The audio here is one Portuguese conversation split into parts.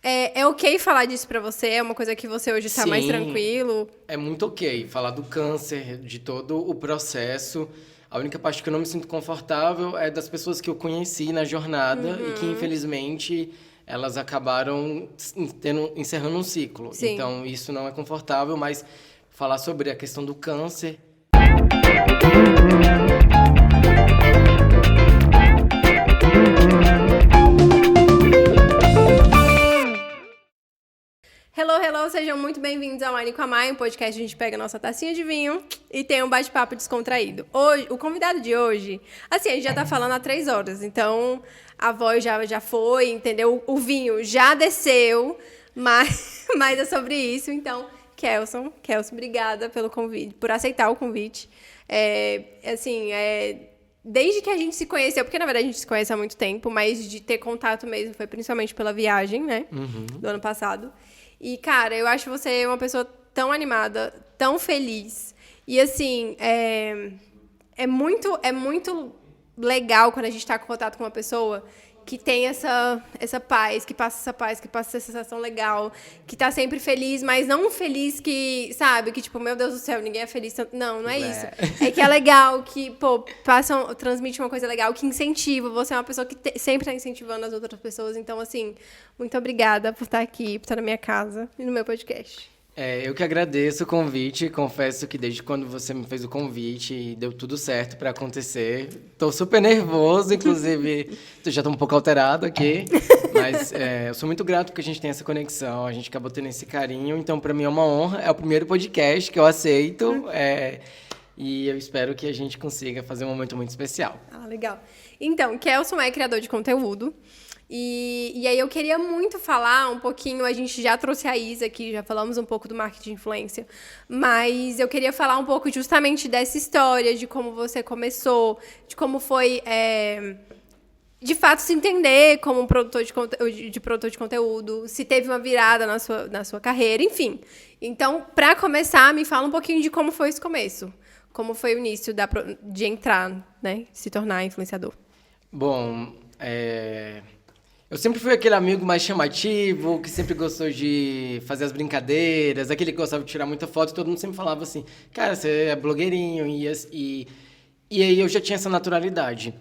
É ok falar disso pra você? É uma coisa que você hoje tá mais tranquilo? É muito ok falar do câncer, de todo o processo. A única parte que eu não me sinto confortável é das pessoas que eu conheci na jornada e que, infelizmente, elas acabaram encerrando um ciclo. Sim. Então, isso não é confortável, mas falar sobre a questão do câncer... Hello, sejam muito bem-vindos ao Wine com a Mai, um podcast onde a gente pega a nossa tacinha de vinho e tem um bate-papo descontraído. Hoje, o convidado de hoje, assim, a gente já tá falando há 3 horas, então a voz já foi, entendeu? O vinho já desceu, mas é sobre isso. Então, Kelson, obrigada pelo convite, por aceitar o convite. Desde que a gente se conheceu, porque na verdade a gente se conhece há muito tempo, mas de ter contato mesmo foi principalmente pela viagem, né? Do ano passado. E, cara, eu acho você uma pessoa tão animada, tão feliz. E, assim, é muito legal quando a gente está em contato com uma pessoa que tem essa paz, que passa essa sensação legal, que tá sempre feliz, mas não feliz que, sabe, que tipo, meu Deus do céu, ninguém é feliz tanto. Não é isso. É que é legal, que, pô, transmite uma coisa legal, que incentiva. Você é uma pessoa que sempre tá incentivando as outras pessoas. Então, assim, muito obrigada por estar aqui, por estar na minha casa e no meu podcast. Eu que agradeço o convite, confesso que desde quando você me fez o convite, deu tudo certo para acontecer. Tô super nervoso, inclusive, já tô um pouco alterado aqui, mas eu sou muito grato porque a gente tem essa conexão, a gente acabou tendo esse carinho, então para mim é uma honra, é o primeiro podcast que eu aceito, e eu espero que a gente consiga fazer um momento muito especial. Ah, legal. Então, Kelson é criador de conteúdo. E aí eu queria muito falar um pouquinho, a gente já trouxe a Isa aqui, já falamos um pouco do marketing de influência, mas eu queria falar um pouco justamente dessa história, de como você começou, de como foi, de fato, se entender como um produtor de conteúdo, se teve uma virada na sua carreira, enfim. Então, para começar, me fala um pouquinho de como foi esse começo, como foi o início de entrar, né, se tornar influenciador. Bom, eu sempre fui aquele amigo mais chamativo, que sempre gostou de fazer as brincadeiras, aquele que gostava de tirar muita foto, e todo mundo sempre falava assim, cara, você é blogueirinho, e aí eu já tinha essa naturalidade.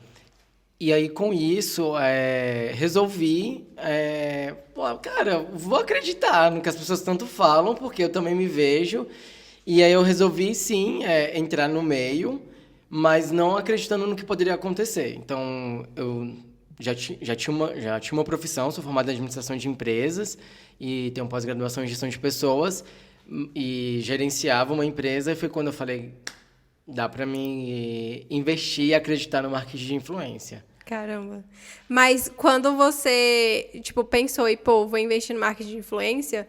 E aí, com isso, resolvi, cara, vou acreditar no que as pessoas tanto falam, porque eu também me vejo, e aí eu resolvi, sim, entrar no meio, mas não acreditando no que poderia acontecer. Então, eu... Já tinha uma profissão, sou formado em administração de empresas e tenho pós-graduação em gestão de pessoas e gerenciava uma empresa, e foi quando eu falei, dá para mim investir e acreditar no marketing de influência. Caramba. Mas quando você, tipo, pensou e, pô, vou investir no marketing de influência,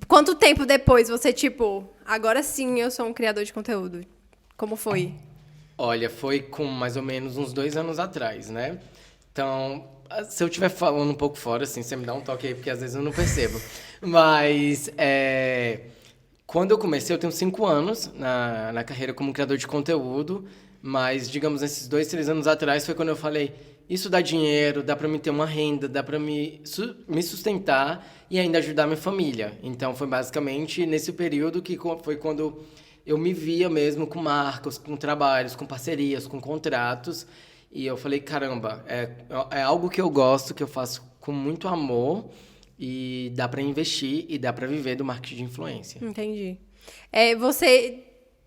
quanto tempo depois você, tipo, agora sim eu sou um criador de conteúdo? Como foi? Olha, foi com mais ou menos uns 2 anos atrás, né? Então, se eu estiver falando um pouco fora, assim, você me dá um toque aí, porque às vezes eu não percebo. Mas, quando eu comecei, eu tenho 5 anos na carreira como criador de conteúdo, mas, digamos, esses 2, 3 anos atrás foi quando eu falei, isso dá dinheiro, dá pra me ter uma renda, dá pra me sustentar e ainda ajudar minha família. Então, foi basicamente nesse período que foi quando... eu me via mesmo com marcas, com trabalhos, com parcerias, com contratos. E eu falei, caramba, é algo que eu gosto, que eu faço com muito amor. E dá para investir e dá para viver do marketing de influência. Entendi. Você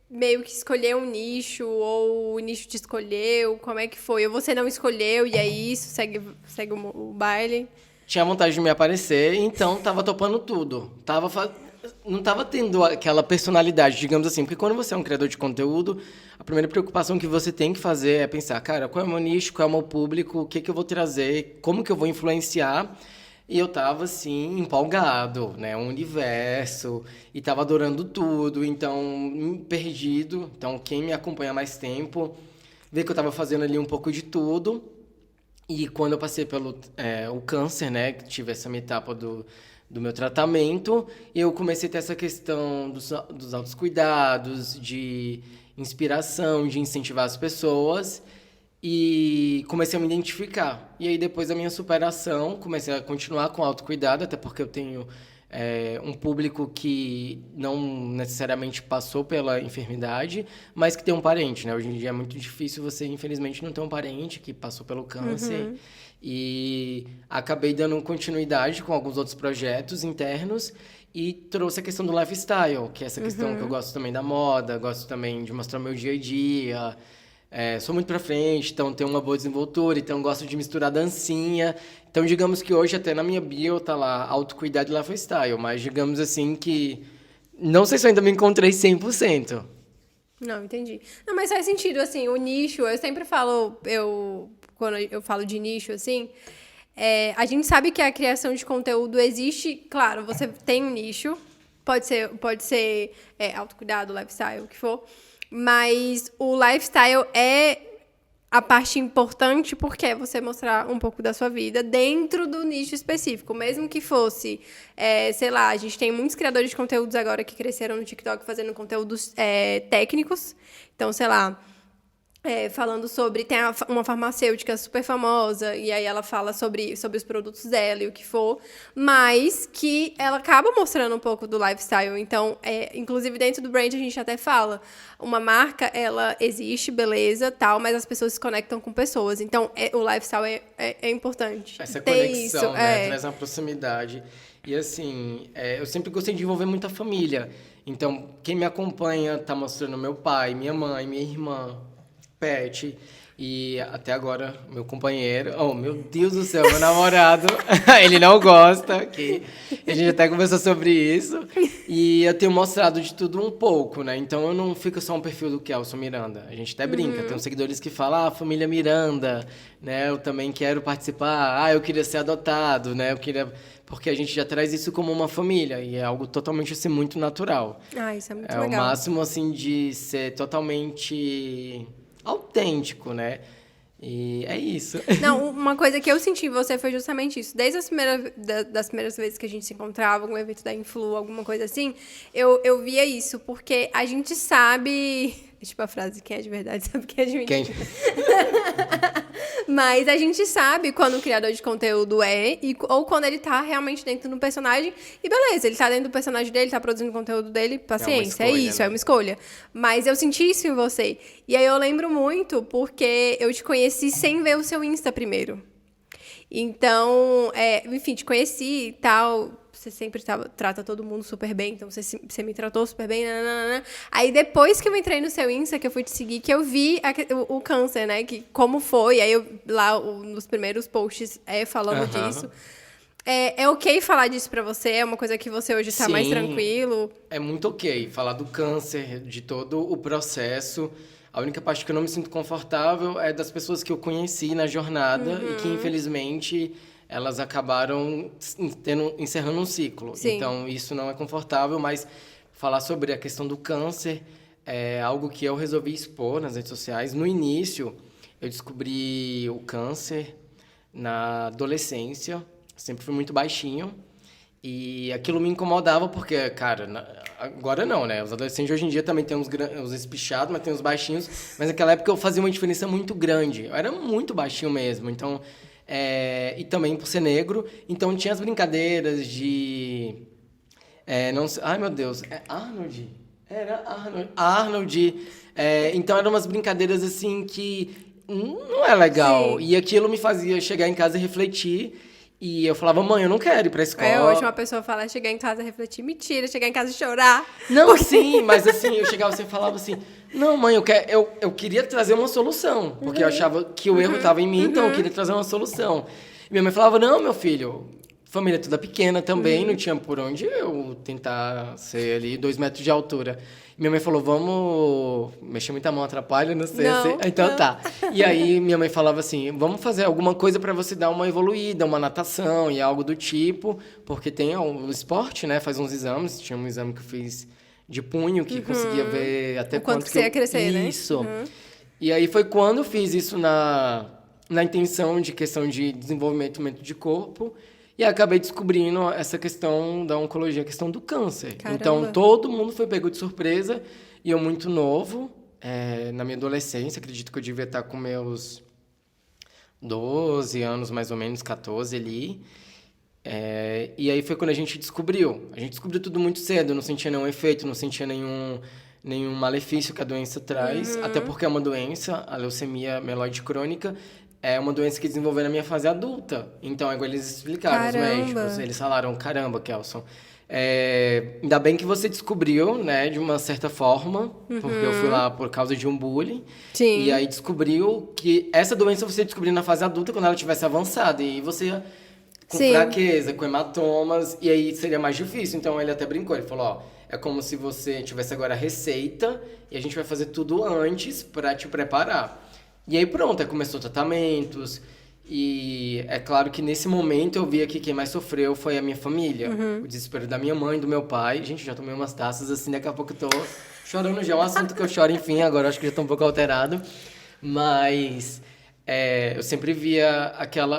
meio que escolheu um nicho, ou o nicho te escolheu? Como é que foi? Ou você não escolheu e é isso, segue o baile? Tinha vontade de me aparecer, então tava topando tudo. Não estava tendo aquela personalidade, digamos assim, porque quando você é um criador de conteúdo, a primeira preocupação que você tem que fazer é pensar, cara, qual é o meu nicho, qual é o meu público, o que eu vou trazer, como que eu vou influenciar. E eu estava, assim, empolgado, né, um universo, e estava adorando tudo, então, perdido. Então, quem me acompanha há mais tempo, vê que eu estava fazendo ali um pouco de tudo. E quando eu passei pelo o câncer, né, que tive essa etapa do meu tratamento, eu comecei a ter essa questão dos autocuidados, de inspiração, de incentivar as pessoas. E comecei a me identificar. E aí, depois da minha superação, comecei a continuar com autocuidado, até porque eu tenho um público que não necessariamente passou pela enfermidade, mas que tem um parente, né? Hoje em dia é muito difícil você, infelizmente, não ter um parente que passou pelo câncer. E acabei dando continuidade com alguns outros projetos internos e trouxe a questão do lifestyle, que é essa questão que eu gosto também da moda, gosto também de mostrar o meu dia a dia. Sou muito pra frente, então tenho uma boa desenvoltura, então gosto de misturar dancinha. Então, digamos que hoje, até na minha bio, tá lá, autocuidado e lifestyle. Mas, digamos assim, que não sei se eu ainda me encontrei 100%. Não, entendi. Não, mas faz sentido, assim, o nicho, eu sempre falo, quando eu falo de nicho, assim, a gente sabe que a criação de conteúdo existe, claro, você tem um nicho, pode ser autocuidado, lifestyle, o que for, mas o lifestyle é a parte importante porque é você mostrar um pouco da sua vida dentro do nicho específico. Mesmo que fosse, sei lá, a gente tem muitos criadores de conteúdos agora que cresceram no TikTok fazendo conteúdos técnicos. Então, sei lá, falando sobre... Tem uma farmacêutica super famosa, e aí ela fala sobre os produtos dela e o que for, mas que ela acaba mostrando um pouco do lifestyle. Então, inclusive dentro do brand a gente até fala, uma marca, ela existe, beleza, tal, mas as pessoas se conectam com pessoas. Então, o lifestyle é importante. Essa conexão, né? Traz uma proximidade. E assim, eu sempre gostei de envolver muita família. Então, quem me acompanha tá mostrando meu pai, minha mãe, minha irmã, Pet, e até agora meu companheiro, oh meu Deus do céu, meu namorado, ele não gosta, que a gente até conversou sobre isso, e eu tenho mostrado de tudo um pouco, né, então eu não fico só um perfil do Kelson Miranda, a gente até brinca, tem uns seguidores que falam, família Miranda, né, eu também quero participar, eu queria ser adotado, né, porque a gente já traz isso como uma família, e é algo totalmente, assim, muito natural. Isso é muito legal. É o máximo, assim, de ser totalmente autêntico, né? E é isso. Não, uma coisa que eu senti em você foi justamente isso. Desde das primeiras vezes que a gente se encontrava, algum evento da Influ, alguma coisa assim, eu via isso, porque a gente sabe... Tipo a frase, quem é de verdade sabe quem é de mentira. Mas a gente sabe quando o criador de conteúdo ou quando ele tá realmente dentro do personagem. E beleza, ele tá dentro do personagem dele, tá produzindo conteúdo dele, paciência, é uma escolha. Mas eu senti isso em você. E aí eu lembro muito porque eu te conheci sem ver o seu Insta primeiro. Então, enfim, te conheci e tal... Você sempre trata todo mundo super bem, então você me tratou super bem, nananana. Aí depois que eu entrei no seu Insta, que eu fui te seguir, que eu vi o câncer, né? Que, como foi, aí eu lá nos primeiros posts falando disso. É ok falar disso pra você? É uma coisa que você hoje tá mais tranquilo? É muito ok falar do câncer, de todo o processo. A única parte que eu não me sinto confortável é das pessoas que eu conheci na jornada e que, infelizmente... elas acabaram encerrando um ciclo. Sim. Então, isso não é confortável, mas falar sobre a questão do câncer é algo que eu resolvi expor nas redes sociais. No início, eu descobri o câncer na adolescência, sempre fui muito baixinho, e aquilo me incomodava porque, cara, agora não, né? Os adolescentes de hoje em dia também tem uns espichados, mas tem uns baixinhos, mas naquela época eu fazia uma diferença muito grande. Eu era muito baixinho mesmo, então... e também por ser negro, então tinha as brincadeiras de... não sei, ai, meu Deus, Arnold? Era Arnold. Arnold. Então eram umas brincadeiras assim que não é legal. Sim. E aquilo me fazia chegar em casa e refletir. E eu falava, mãe, eu não quero ir pra escola. Hoje uma pessoa fala, chegar em casa e refletir. Mentira, chegar em casa e chorar. Não, sim, mas assim, eu chegava assim e falava assim... Não, mãe, eu queria trazer uma solução. Porque eu achava que o erro estava em mim, então eu queria trazer uma solução. E minha mãe falava, não, meu filho... Família toda pequena também, não tinha por onde eu tentar ser ali 2 metros de altura. Minha mãe falou, vamos... Mexer muita mão atrapalha, não sei. Não, então não. Tá. E aí minha mãe falava assim, vamos fazer alguma coisa para você dar uma evoluída, uma natação e algo do tipo. Porque tem o esporte, né? Faz uns exames. Tinha um exame que eu fiz de punho, que conseguia ver até quanto que você ia crescer, né? Isso. E aí foi quando eu fiz isso na intenção de questão de desenvolvimento de corpo. E acabei descobrindo essa questão da oncologia, a questão do câncer. Caramba. Então, todo mundo foi pego de surpresa. E eu muito novo, na minha adolescência, acredito que eu devia estar com meus 12 anos, mais ou menos, 14 ali. E aí foi quando a gente descobriu. A gente descobriu tudo muito cedo, não sentia nenhum efeito, não sentia nenhum malefício que a doença traz. Até porque é uma doença, a leucemia mieloide crônica, é uma doença que desenvolveu na minha fase adulta. Então, é igual eles explicaram, os médicos. Eles falaram, caramba, Kelson, ainda bem que você descobriu, né, de uma certa forma, porque eu fui lá por causa de um bullying. Sim. E aí descobriu que essa doença você descobriu na fase adulta, quando ela tivesse avançada. E você com fraqueza, com hematomas, e aí seria mais difícil. Então, ele até brincou, ele falou, ó, é como se você tivesse agora a receita e a gente vai fazer tudo antes para te preparar. E aí pronto, aí começou tratamentos. E é claro que nesse momento eu via que quem mais sofreu foi a minha família. O desespero da minha mãe, do meu pai. Gente, já tomei umas taças assim, daqui a pouco eu tô chorando já. É um assunto que eu choro, enfim, agora acho que já tô um pouco alterado. Mas eu sempre via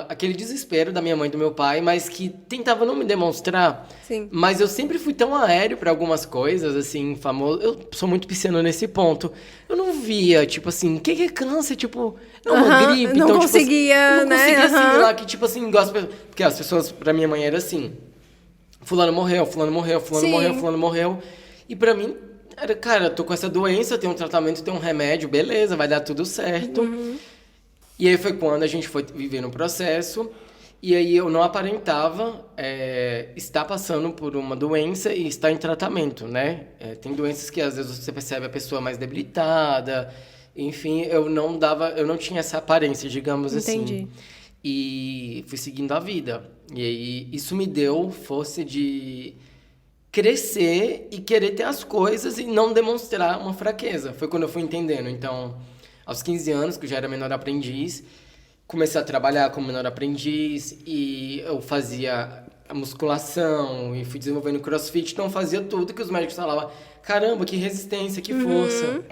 aquele desespero da minha mãe e do meu pai, mas que tentava não me demonstrar. Sim. Mas eu sempre fui tão aéreo para algumas coisas, assim, famoso. Eu sou muito pisciano nesse ponto. Eu não via, tipo assim, o que é câncer? Tipo, é uma gripe. Não então, conseguia, tipo, não né? conseguia assimilar que, tipo assim, porque as pessoas, pra minha mãe, era assim: fulano morreu, fulano morreu, fulano Sim. morreu, fulano morreu. E pra mim, era, cara, eu tô com essa doença, tem um tratamento, tem um remédio, beleza, vai dar tudo certo. E aí foi quando a gente foi viver no processo, e aí eu não aparentava estar passando por uma doença e estar em tratamento, né? Tem doenças que às vezes você percebe a pessoa mais debilitada, enfim, eu não tinha essa aparência, digamos Entendi. assim. E fui seguindo a vida. E aí isso me deu força de crescer e querer ter as coisas e não demonstrar uma fraqueza. Foi quando eu fui entendendo, então... Aos 15 anos, que eu já era menor aprendiz, comecei a trabalhar como menor aprendiz e eu fazia a musculação e fui desenvolvendo crossfit, então eu fazia tudo que os médicos falavam, caramba, que resistência, que força,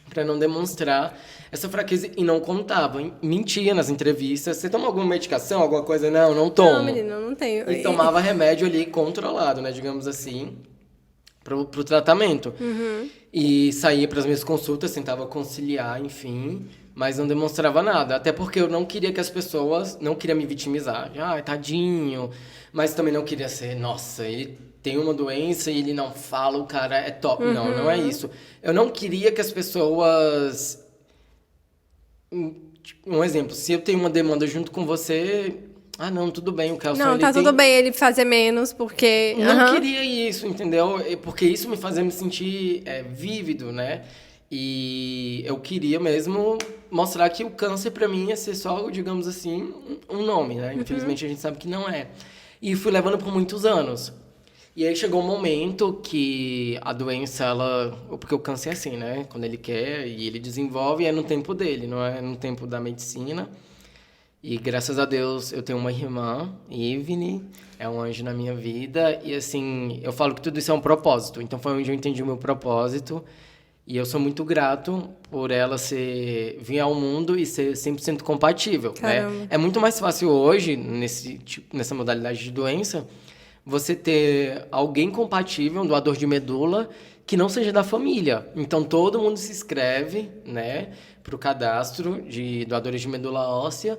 para não demonstrar essa fraqueza e não contava, mentia nas entrevistas, você toma alguma medicação, alguma coisa? Não tomo. Não, menina, não tenho. E tomava remédio ali controlado, né, digamos assim, pro tratamento. E saía para as minhas consultas, tentava conciliar, enfim, mas não demonstrava nada. Até porque eu não queria que as pessoas... Não queria me vitimizar. Tadinho. Mas também não queria ser... Nossa, ele tem uma doença e ele não fala, o cara é top. Não é isso. Eu não queria que as pessoas... Um exemplo, se eu tenho uma demanda junto com você... não, tudo bem, o Kelson... Não, tá tudo bem ele fazer menos, porque... Não queria isso, entendeu? Porque isso me fazia me sentir vívido, né? E eu queria mesmo mostrar que o câncer pra mim ia ser só, digamos assim, um nome, né? Infelizmente a gente sabe que não é. E fui levando por muitos anos. E aí chegou um momento que a doença, porque o câncer é assim, né? Quando ele quer e ele desenvolve, é no tempo dele, não é no tempo da medicina. E graças a Deus eu tenho uma irmã, Ivne, é um anjo na minha vida. E assim, eu falo que tudo isso é um propósito. Então foi onde eu entendi o meu propósito. E eu sou muito grato por ela vir ao mundo e ser 100% compatível, né? É muito mais fácil hoje, nessa modalidade de doença, você ter alguém compatível, um doador de medula, que não seja da família. Então todo mundo se inscreve, né, para o cadastro de doadores de medula óssea.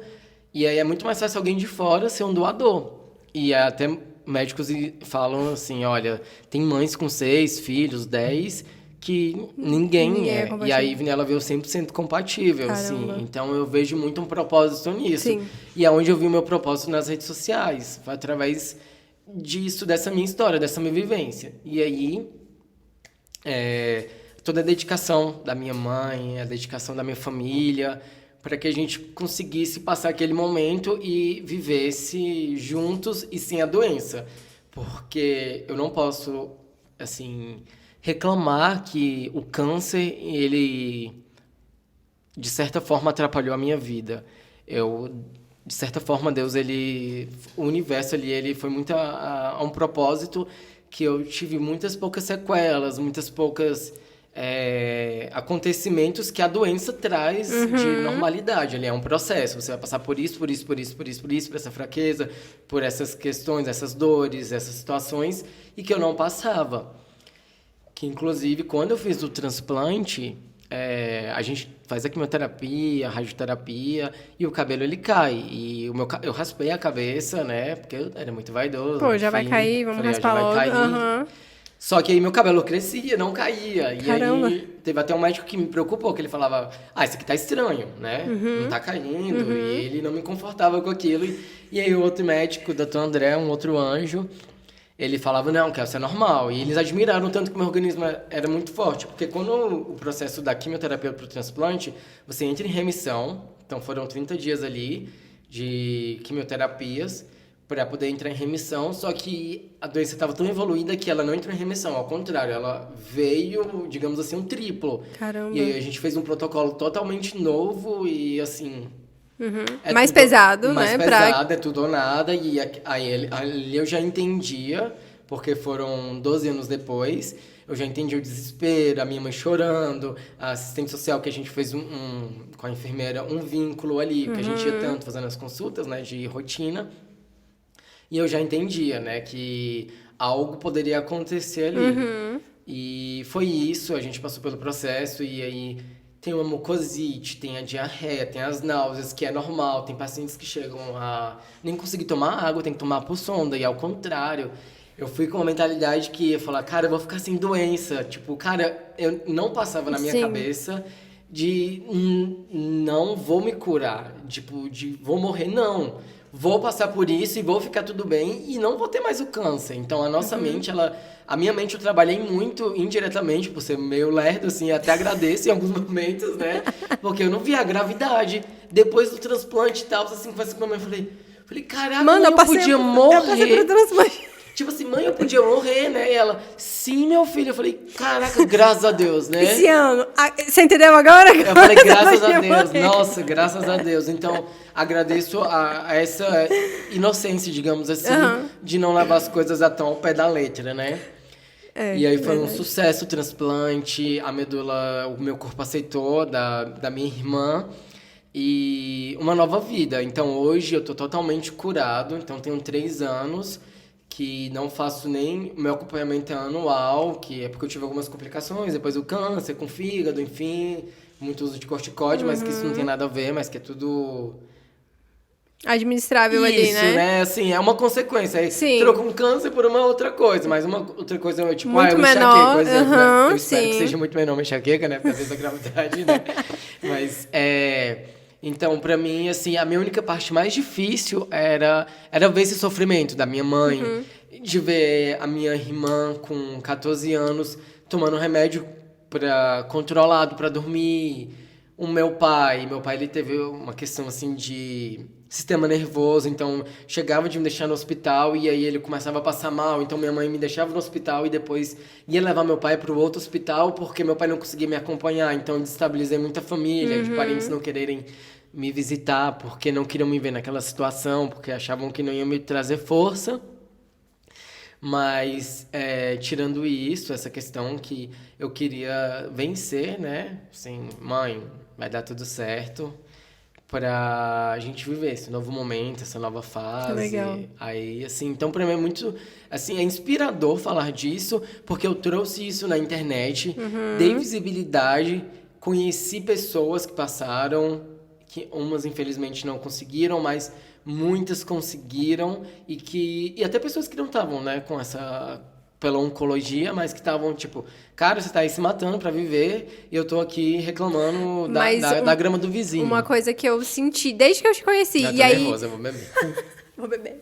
E aí é muito mais fácil alguém de fora ser um doador. E até médicos falam assim, olha, tem mães com 6 filhos, 10, que ninguém é. E a Ivne, ela veio 100% compatível, assim. Então eu vejo muito um propósito nisso. Sim. E é onde eu vi o meu propósito nas redes sociais. Foi através disso, dessa minha história, dessa minha vivência. E aí, toda a dedicação da minha mãe, a dedicação da minha família, para que a gente conseguisse passar aquele momento e vivesse juntos e sem a doença. Porque eu não posso, assim, reclamar que o câncer, ele, de certa forma, atrapalhou a minha vida. De certa forma, Deus, o universo ali, ele foi muito a um propósito que eu tive muitas poucas sequelas, muitas poucas... acontecimentos que a doença traz de normalidade. Ali é um processo. Você vai passar por isso, por essa fraqueza, por essas questões, essas dores, essas situações, e que eu não passava. Que, inclusive, quando eu fiz o transplante, a gente faz a quimioterapia, a radioterapia, e o cabelo ele cai. E eu raspei a cabeça, né? Porque eu era muito vaidoso. Pô, já vai cair, vamos raspar logo. Uhum. Só que aí meu cabelo crescia, não caía. Caramba. E aí teve até um médico que me preocupou, que ele falava, isso aqui tá estranho, né? Não tá caindo. E ele não me confortava com aquilo. E aí o outro médico, o Dr. André, um outro anjo, ele falava, não, que isso é normal. E eles admiraram tanto que o meu organismo era muito forte. Porque quando o processo da quimioterapia para o transplante, você entra em remissão. Então foram 30 dias ali de quimioterapias para poder entrar em remissão. Só que a doença estava tão evoluída que ela não entrou em remissão. Ao contrário, ela veio, digamos assim, um triplo. Caramba. E aí a gente fez um protocolo totalmente novo e assim... mais pesado, né? Mais pesado, é tudo ou nada. E aí ali eu já entendia, porque foram 12 anos depois, eu já entendi o desespero, a minha mãe chorando, a assistente social que a gente fez com a enfermeira, um vínculo ali, porque a gente ia tanto fazendo as consultas, né, de rotina. E eu já entendia, né, que algo poderia acontecer ali. E foi isso, a gente passou pelo processo e aí... Tem uma mucosite, tem a diarreia, tem as náuseas, que é normal. Tem pacientes que chegam a nem conseguir tomar água, tem que tomar por sonda. E ao contrário, eu fui com uma mentalidade que ia falar, cara, eu vou ficar sem doença. Tipo, cara, eu não passava na minha cabeça de não vou me curar. Tipo, de vou morrer, não. Vou passar por isso e vou ficar tudo bem e não vou ter mais o câncer. Então, a nossa mente, a minha mente eu trabalhei muito indiretamente, por ser meio lerdo, assim, até agradeço em alguns momentos, né? Porque eu não via a gravidade. Depois do transplante e tal, assim, com a mãe, eu falei, caraca, mãe, eu podia morrer. Eu passei pro transplante. Tipo assim, mãe, eu podia morrer, né? E ela, sim, meu filho. Eu falei, caraca, graças a Deus, né? Esse ano. Você entendeu agora? Eu falei, graças a Deus. Morrer. Nossa, graças a Deus. Então, agradeço a essa inocência, digamos assim, de não levar as coisas tão ao pé da letra, né? E aí foi um sucesso o transplante, a medula, o meu corpo aceitou, da minha irmã, e uma nova vida. Então, hoje eu tô totalmente curado, então tenho 3 anos... que não faço nem... Meu acompanhamento é anual, que é porque eu tive algumas complicações, depois o câncer com fígado, enfim, muito uso de corticóide, mas que isso não tem nada a ver, mas que é tudo... administrável ali, né? Isso, né? Assim, é uma consequência. Sim. Trocou um câncer por uma outra coisa, mas uma outra coisa é tipo, muito eu menor, enxaqueca, por exemplo, né? Eu espero sim. que seja muito menor uma enxaqueca, né? Porque às vezes a gravidade, né? Mas, Então, pra mim, assim, a minha única parte mais difícil era ver esse sofrimento da minha mãe, de ver a minha irmã com 14 anos tomando remédio controlado pra dormir. O meu pai, ele teve uma questão, assim, de sistema nervoso, então chegava de me deixar no hospital e aí ele começava a passar mal, então minha mãe me deixava no hospital e depois ia levar meu pai pro outro hospital porque meu pai não conseguia me acompanhar, então eu destabilizei muita família, de parentes não quererem me visitar porque não queriam me ver naquela situação, porque achavam que não iam me trazer força. Mas, tirando isso, essa questão que eu queria vencer, né? Assim, mãe, vai dar tudo certo pra gente viver esse novo momento, essa nova fase. Legal. Aí, assim, então pra mim é muito, assim, é inspirador falar disso, porque eu trouxe isso na internet, dei visibilidade, conheci pessoas que passaram, que umas infelizmente não conseguiram, mas muitas conseguiram e até pessoas que não estavam, né, com essa pela oncologia, mas que estavam tipo, cara, você tá aí se matando pra viver e eu tô aqui reclamando da grama do vizinho. Uma coisa que eu senti desde que eu te conheci. Já tô e aí nervosa, eu vou beber. Vou beber.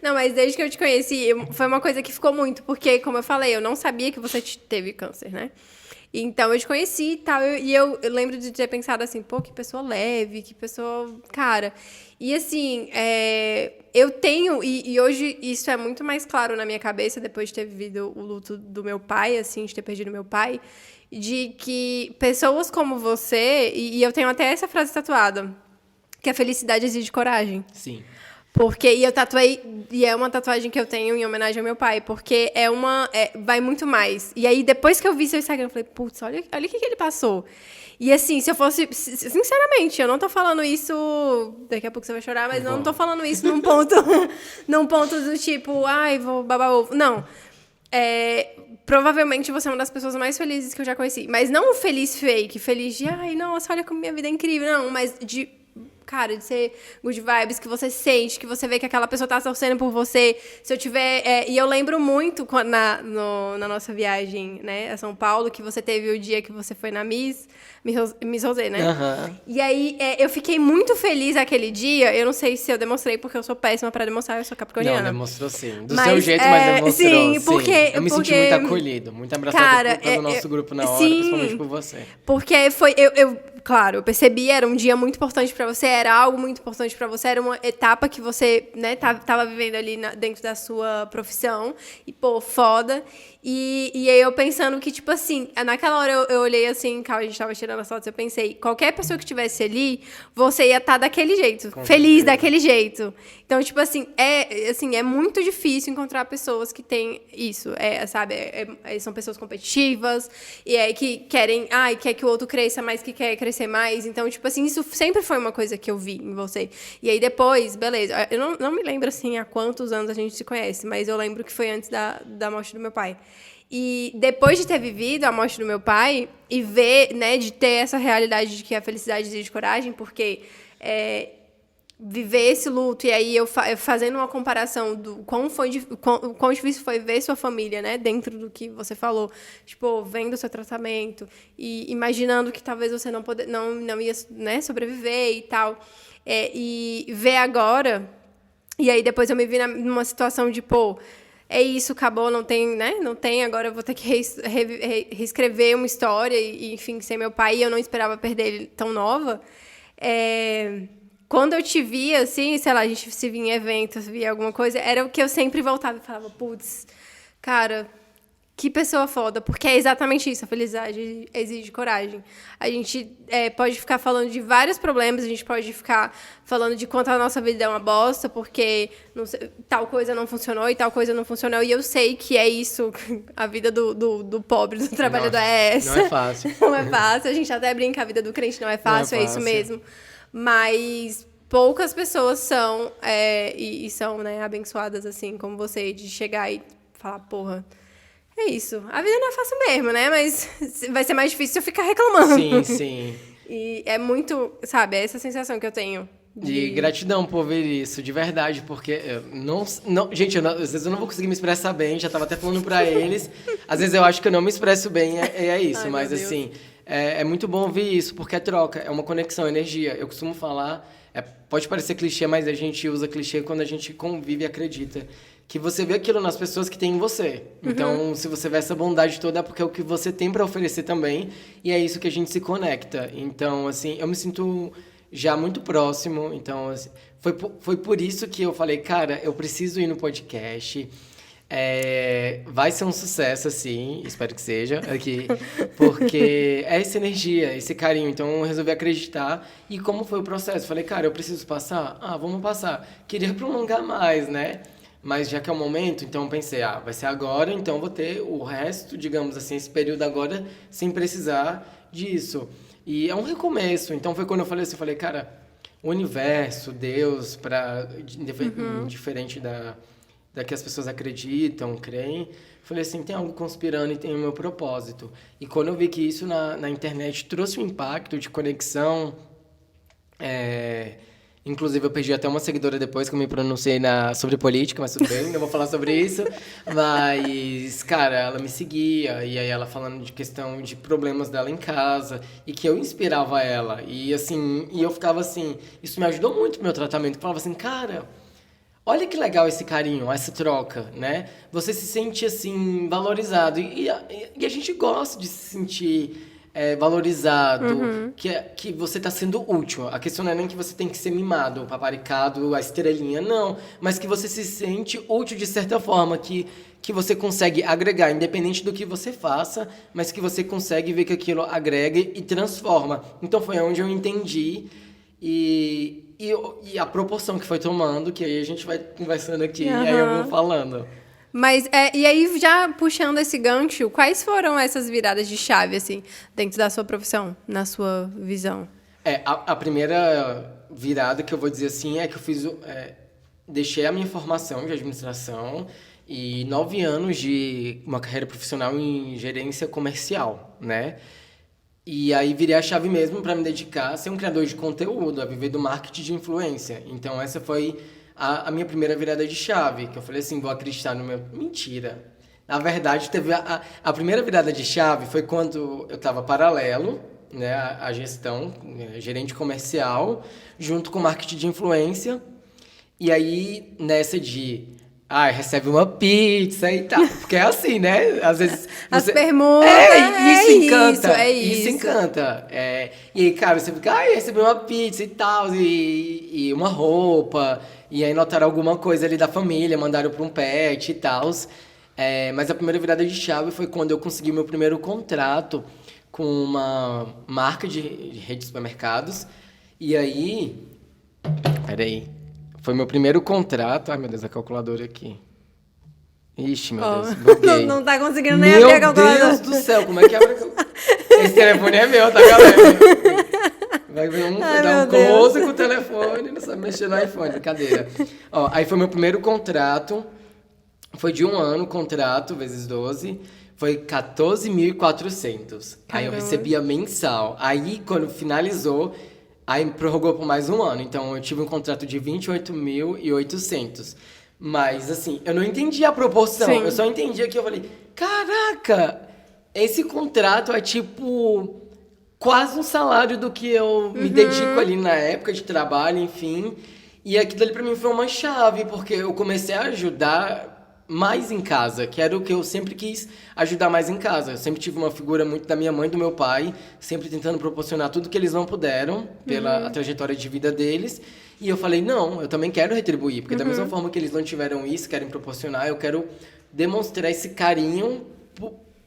Não, mas desde que eu te conheci, foi uma coisa que ficou muito, porque, como eu falei, eu não sabia que você teve câncer, né? Então, eu te conheci e tal, e eu lembro de ter pensado assim, pô, que pessoa leve, que pessoa... Cara, e assim, eu tenho, e hoje isso é muito mais claro na minha cabeça, depois de ter vivido o luto do meu pai, assim, de ter perdido meu pai, de que pessoas como você, e eu tenho até essa frase tatuada, que a felicidade exige coragem. Sim. Porque, e eu tatuei, e é uma tatuagem que eu tenho em homenagem ao meu pai, porque vai muito mais. E aí, depois que eu vi seu Instagram, eu falei, putz, olha o que ele passou. E assim, se eu fosse, sinceramente, eu não tô falando isso, daqui a pouco você vai chorar, mas não tô falando isso num ponto do tipo, ai, vou babar ovo. Não. provavelmente você é uma das pessoas mais felizes que eu já conheci. Mas não feliz fake, feliz de, ai, nossa, olha como minha vida é incrível. Não, mas de, cara, de ser good vibes, que você sente, que você vê que aquela pessoa tá torcendo por você. Se eu tiver... e eu lembro muito na nossa viagem, né, a São Paulo, que você teve o dia que você foi na Miss Rosé, né? Aham. E aí, eu fiquei muito feliz aquele dia. Eu não sei se eu demonstrei, porque eu sou péssima pra demonstrar, eu sou capricorniana. Não, demonstrou sim. Do Mas, seu jeito, mas demonstrou. sim, porque... Eu me senti muito acolhido, muito abraçado Cara, pelo nosso grupo na hora, sim, principalmente por você. Porque foi... Claro, eu percebi, era um dia muito importante pra você, era algo muito importante pra você, era uma etapa que você, né, tava vivendo ali dentro da sua profissão. E, pô, foda. E aí eu pensando que, tipo assim, naquela hora eu olhei assim, a gente tava tirando as fotos, eu pensei, qualquer pessoa que estivesse ali, você ia estar daquele jeito, feliz daquele jeito. Então, tipo assim, é muito difícil encontrar pessoas que têm isso, sabe? São pessoas competitivas, e que querem, quer que o outro cresça mais, que quer crescer mais. Então, tipo assim, isso sempre foi uma coisa que eu vi em você. E aí depois, beleza, eu não me lembro, assim, há quantos anos a gente se conhece, mas eu lembro que foi antes da morte do meu pai. E depois de ter vivido a morte do meu pai e ver, né, de ter essa realidade de que a felicidade exige coragem, porque viver esse luto e aí eu fazendo uma comparação do quão difícil foi ver sua família, né, dentro do que você falou, tipo, vendo o seu tratamento e imaginando que talvez você não ia, né, sobreviver e tal, e ver agora, e aí depois eu me vi numa situação de, pô, é isso, acabou, não tem, né? Não tem, agora eu vou ter que reescrever uma história e, enfim, ser meu pai, e eu não esperava perder ele tão nova. Quando eu te via, assim, sei lá, a gente se via em eventos, via alguma coisa, era o que eu sempre voltava e falava, putz, cara, que pessoa foda, porque é exatamente isso, a felicidade exige coragem. A gente pode ficar falando de vários problemas, a gente pode ficar falando de quanto a nossa vida é uma bosta, porque tal coisa não funcionou e tal coisa não funcionou, e eu sei que é isso, a vida do pobre, do trabalhador é essa. Não é fácil. Não é fácil, a gente até brinca, a vida do crente não é fácil, é isso mesmo. Mas poucas pessoas são, e são, né, abençoadas assim como você, de chegar e falar, porra, é isso. A vida não é fácil mesmo, né? Mas vai ser mais difícil se eu ficar reclamando. Sim, sim. E é muito, sabe, é essa sensação que eu tenho. De gratidão por ver isso, de verdade, porque gente, às vezes eu não vou conseguir me expressar bem, já tava até falando pra eles, às vezes eu acho que eu não me expresso bem, é isso. Ai, mas assim, é muito bom ouvir isso, porque é troca, é uma conexão, energia. Eu costumo falar, pode parecer clichê, mas a gente usa clichê quando a gente convive e acredita, que você vê aquilo nas pessoas que tem em você. Então, se você vê essa bondade toda, é porque é o que você tem pra oferecer também, e é isso que a gente se conecta. Então, assim, eu me sinto já muito próximo, então assim, foi por isso que eu falei, cara, eu preciso ir no podcast, vai ser um sucesso, assim, espero que seja, aqui, porque é essa energia, esse carinho, então eu resolvi acreditar. E como foi o processo? Falei, cara, eu preciso passar? Vamos passar. Queria prolongar mais, né? Mas já que é o momento, então eu pensei, vai ser agora, então eu vou ter o resto, digamos assim, esse período agora, sem precisar disso. E é um recomeço. Então foi quando eu falei assim, cara, o universo, Deus, diferente da que as pessoas acreditam, creem, falei assim, tem algo conspirando e tem o meu propósito. E quando eu vi que isso na internet trouxe um impacto de conexão, inclusive, eu perdi até uma seguidora depois que eu me pronunciei sobre política, mas tudo bem, não vou falar sobre isso. Mas, cara, ela me seguia, e aí ela falando de questão de problemas dela em casa, e que eu inspirava ela. E, assim, eu ficava assim, isso me ajudou muito no meu tratamento. Eu falava assim, cara, olha que legal esse carinho, essa troca, né? Você se sente, assim, valorizado. E a gente gosta de se sentir valorizado, que você está sendo útil. A questão não é nem que você tem que ser mimado, paparicado, a estrelinha, não. Mas que você se sente útil de certa forma, que você consegue agregar, independente do que você faça, mas que você consegue ver que aquilo agrega e transforma. Então foi onde eu entendi e a proporção que foi tomando, que aí a gente vai conversando aqui e aí eu vou falando. Mas, e aí, já puxando esse gancho, quais foram essas viradas de chave, assim, dentro da sua profissão, na sua visão? A primeira virada que eu vou dizer assim é que eu deixei a minha formação de administração e 9 anos de uma carreira profissional em gerência comercial, né? E aí virei a chave mesmo para me dedicar a ser um criador de conteúdo, a viver do marketing de influência. Então essa foi a minha primeira virada de chave, que eu falei assim, vou acreditar no meu... Mentira! Na verdade, teve a primeira virada de chave foi quando eu estava paralelo, né, a gestão, gerente comercial, junto com marketing de influência. E aí, nessa de... recebe uma pizza e tal. Porque é assim, né? Às vezes... As permutas... Isso encanta. Isso. Isso encanta. E aí, cara, você fica... recebi uma pizza e tal. E uma roupa. E aí notaram alguma coisa ali da família. Mandaram para um pet e tal. Mas a primeira virada de chave foi quando eu consegui meu primeiro contrato com uma marca de rede de supermercados. E aí... Peraí. Foi meu primeiro contrato. Ai, meu Deus, a calculadora aqui. Ixi, meu Deus, buguei. Não tá conseguindo nem abrir a calculadora. Meu Deus do céu, como é que abre a calculadora? Esse telefone é meu, tá, galera? Vai dar um close com o telefone, não sabe mexer no iPhone, brincadeira. Aí foi meu primeiro contrato. Foi de 1 ano o contrato, vezes 12. Foi 14.400. Aí eu recebia mensal. Aí, quando finalizou... Aí prorrogou por mais 1 ano, então eu tive um contrato de 28.800. Mas, assim, eu não entendi a proporção. Sim. Eu só entendia que eu falei, caraca, esse contrato é tipo quase um salário do que eu me dedico ali na época de trabalho, enfim. E aquilo ali pra mim foi uma chave, porque eu comecei a ajudar mais em casa, que era o que eu sempre quis, ajudar mais em casa. Eu sempre tive uma figura muito da minha mãe e do meu pai, sempre tentando proporcionar tudo que eles não puderam, pela trajetória de vida deles. E eu falei, não, eu também quero retribuir, porque da mesma forma que eles não tiveram isso, querem proporcionar, eu quero demonstrar esse carinho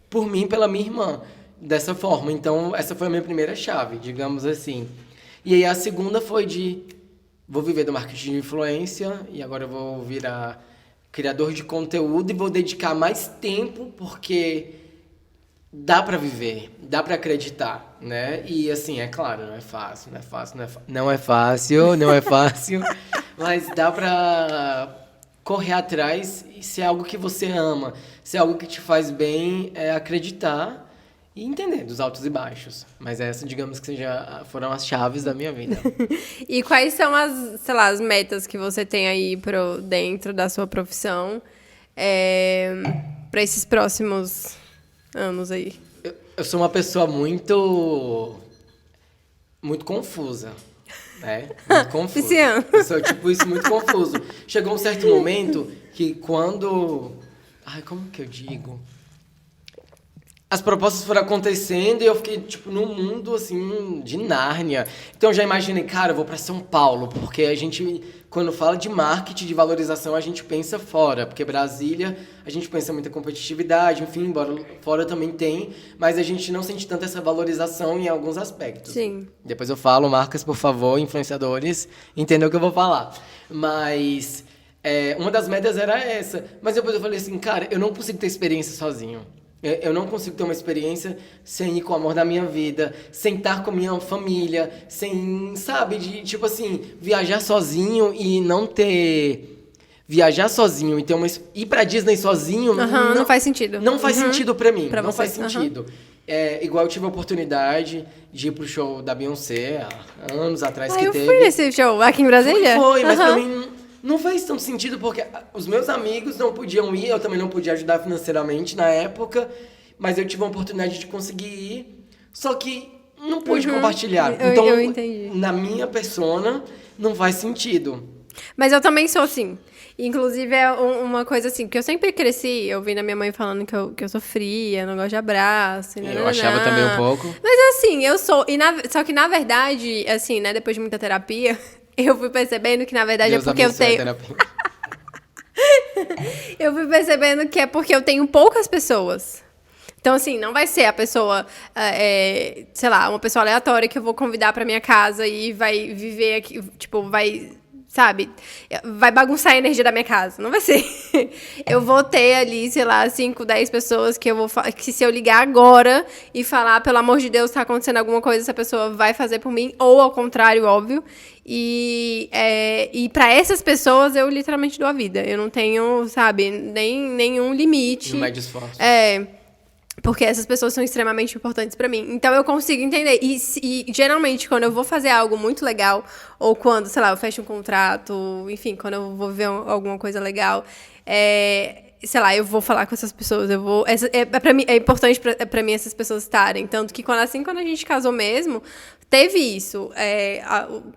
por mim, pela minha irmã, dessa forma. Então, essa foi a minha primeira chave, digamos assim. E aí a segunda foi vou viver do marketing de influência, e agora eu vou virar criador de conteúdo e vou dedicar mais tempo, porque dá pra viver, dá pra acreditar, né? E assim, é claro, não é fácil, mas dá pra correr atrás e se é algo que você ama, se é algo que te faz bem, é acreditar e entender dos altos e baixos. Mas essa, digamos que foram as chaves da minha vida. E quais são as metas que você tem aí dentro da sua profissão para esses próximos anos aí? Eu sou uma pessoa muito confusa, né? Muito confusa. Esse ano. Eu sou isso, muito confuso. Chegou um certo momento que quando... como que eu digo? As propostas foram acontecendo e eu fiquei, num mundo, assim, de Nárnia. Então, eu já imaginei, cara, eu vou pra São Paulo, porque a gente, quando fala de marketing, de valorização, a gente pensa fora. Porque Brasília, a gente pensa muita competitividade, enfim, embora fora também tem, mas a gente não sente tanto essa valorização em alguns aspectos. Sim. Depois eu falo, marcas, por favor, influenciadores, entendam o que eu vou falar. Mas, uma das metas era essa. Mas depois eu falei assim, cara, eu não consigo ter experiência sozinho. Eu não consigo ter uma experiência sem ir com o amor da minha vida, sem estar com a minha família, sem, sabe, viajar sozinho e não ter... Viajar sozinho e ir pra Disney sozinho... não faz sentido. Não faz sentido pra mim, pra não você. faz sentido. Igual eu tive a oportunidade de ir pro show da Beyoncé há anos atrás que teve. Eu fui nesse show aqui em Brasília? Foi, mas pra mim... Não faz tanto sentido, porque os meus amigos não podiam ir, eu também não podia ajudar financeiramente na época, mas eu tive a oportunidade de conseguir ir, só que não pude compartilhar. Então, eu entendi. Na minha persona, não faz sentido. Mas eu também sou assim. Inclusive, é uma coisa assim, porque eu sempre cresci, ouvindo a minha mãe falando que eu sou fria, não gosto de abraço. Eu achava também um pouco. Mas assim, eu sou. Só que, na verdade, assim, né, depois de muita terapia... Eu fui percebendo que, na verdade, Deus é porque eu tenho... Eu fui percebendo que é porque eu tenho poucas pessoas. Então, assim, não vai ser a pessoa, sei lá, uma pessoa aleatória que eu vou convidar pra minha casa e vai viver aqui, vai sabe, vai bagunçar a energia da minha casa. Não vai ser. Eu vou ter ali, sei lá, 5, 10 pessoas que se eu ligar agora e falar, pelo amor de Deus, tá acontecendo alguma coisa, essa pessoa vai fazer por mim, ou ao contrário, óbvio. E pra essas pessoas, eu literalmente dou a vida. Eu não tenho, sabe, nenhum limite. Não mede esforço. Porque essas pessoas são extremamente importantes pra mim. Então, eu consigo entender. E, geralmente, quando eu vou fazer algo muito legal, ou quando, sei lá, eu fecho um contrato, enfim, quando eu vou ver alguma coisa legal, sei lá, eu vou falar com essas pessoas. Pra mim, é importante pra mim essas pessoas estarem. Tanto que, quando a gente casou mesmo, teve isso.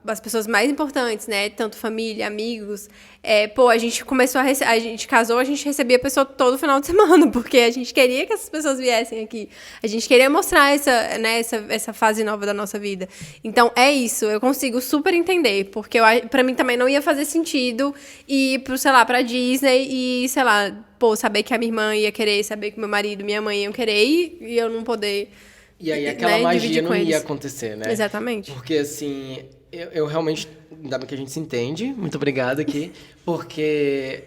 As pessoas mais importantes, né? Tanto família, amigos. A gente começou a gente casou, a gente recebia a pessoa todo final de semana, porque a gente queria que essas pessoas viessem aqui. A gente queria mostrar essa fase nova da nossa vida. Então, é isso. Eu consigo super entender, porque pra mim também não ia fazer sentido ir pra Disney e, sei lá, saber que a minha irmã ia querer, saber que meu marido, minha mãe iam querer e eu não poder. E aí aquela magia não ia acontecer, né? Exatamente. Porque, assim, eu realmente, ainda bem que a gente se entende, muito obrigado aqui, porque